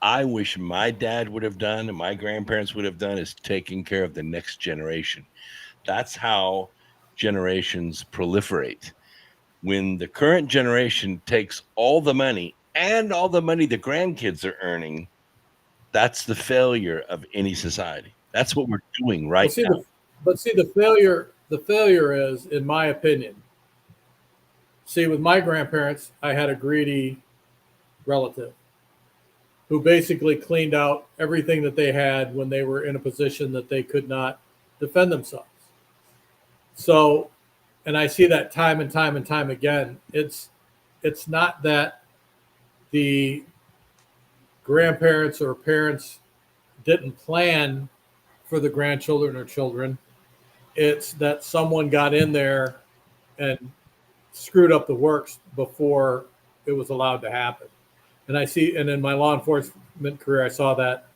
I wish my dad would have done and my grandparents would have done is taking care of the next generation. That's how generations proliferate. When the current generation takes all the money and all the money the grandkids are earning, that's the failure of any society. That's what we're doing right now. The failure is, in my opinion, with my grandparents, I had a greedy relative who basically cleaned out everything that they had when they were in a position that they could not defend themselves. So, and I see that time and time and time again. It's not that the grandparents or parents didn't plan for the grandchildren or children. It's that someone got in there and screwed up the works before it was allowed to happen. And and in my law enforcement career, I saw that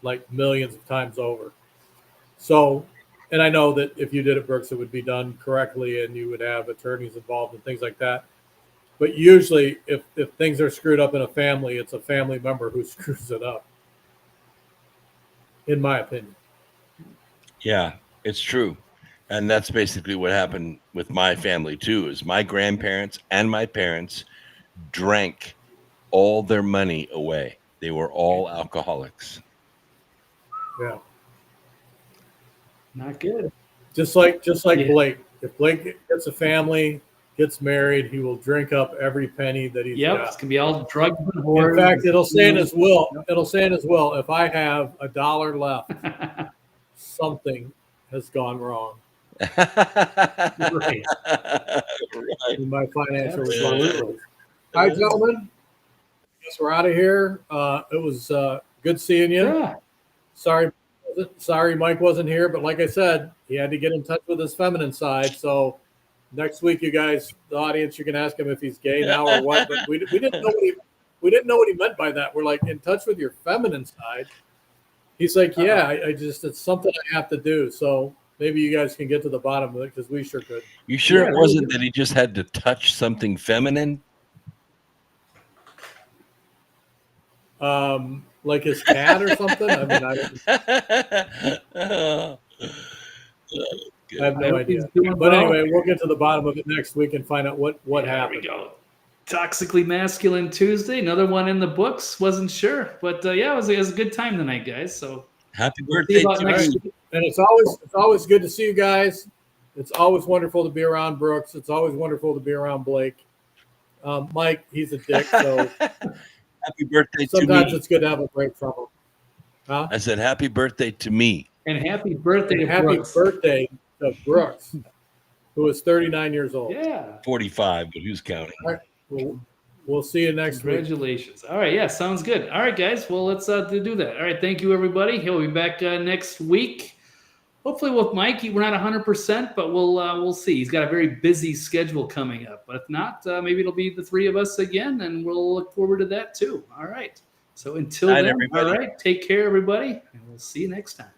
like millions of times over. So, and I know that if you did it, Brooks, it would be done correctly and you would have attorneys involved and things like that. But usually if things are screwed up in a family, it's a family member who screws it up, in my opinion. Yeah, it's true. And that's basically what happened with my family too, is my grandparents and my parents drank all their money away. They were all alcoholics. Yeah. Not good. Just like Blake. If Blake gets a family, gets married, he will drink up every penny that he's got. It's gonna be all drugs and In fact, it'll say in his will. It'll say in his will, if I have $1 left, something has gone wrong. Right. In my financial responsibility. All right, gentlemen. Guess we're out of here. It was good seeing you. Yeah. Sorry, Mike wasn't here, but like I said, he had to get in touch with his feminine side. So next week, you guys, the audience, you can ask him if he's gay now or what. But we didn't know what he meant by that. We're like, in touch with your feminine side. He's like, yeah, it's something I have to do. So maybe you guys can get to the bottom of it because we sure could. You sure it wasn't that he just had to touch something feminine? Like his cat or something? I mean, I have no idea. But anyway, we'll get to the bottom of it next week and find out what happened. There we go. Toxically Masculine Tuesday, another one in the books. Wasn't sure, but yeah, it was a good time tonight, guys. So happy birthday to you! And it's always good to see you guys. It's always wonderful to be around Brooks. It's always wonderful to be around Blake. Mike, he's a dick, so happy birthday to me. Sometimes it's good to have a break from him. Huh? I said happy birthday to me. And happy birthday to happy Brooks. birthday to Brooks, who is 39 years old. Yeah. 45, but who's counting? All right. We'll see you next week. Congratulations. All right. Yeah, sounds good. All right, guys. Well, let's do that. All right. Thank you, everybody. He'll be back next week. Hopefully with Mike. We're not 100%, but we'll see. He's got a very busy schedule coming up. But if not, maybe it'll be the three of us again, and we'll look forward to that too. All right. So until then, everybody. all right. Take care, everybody, and we'll see you next time.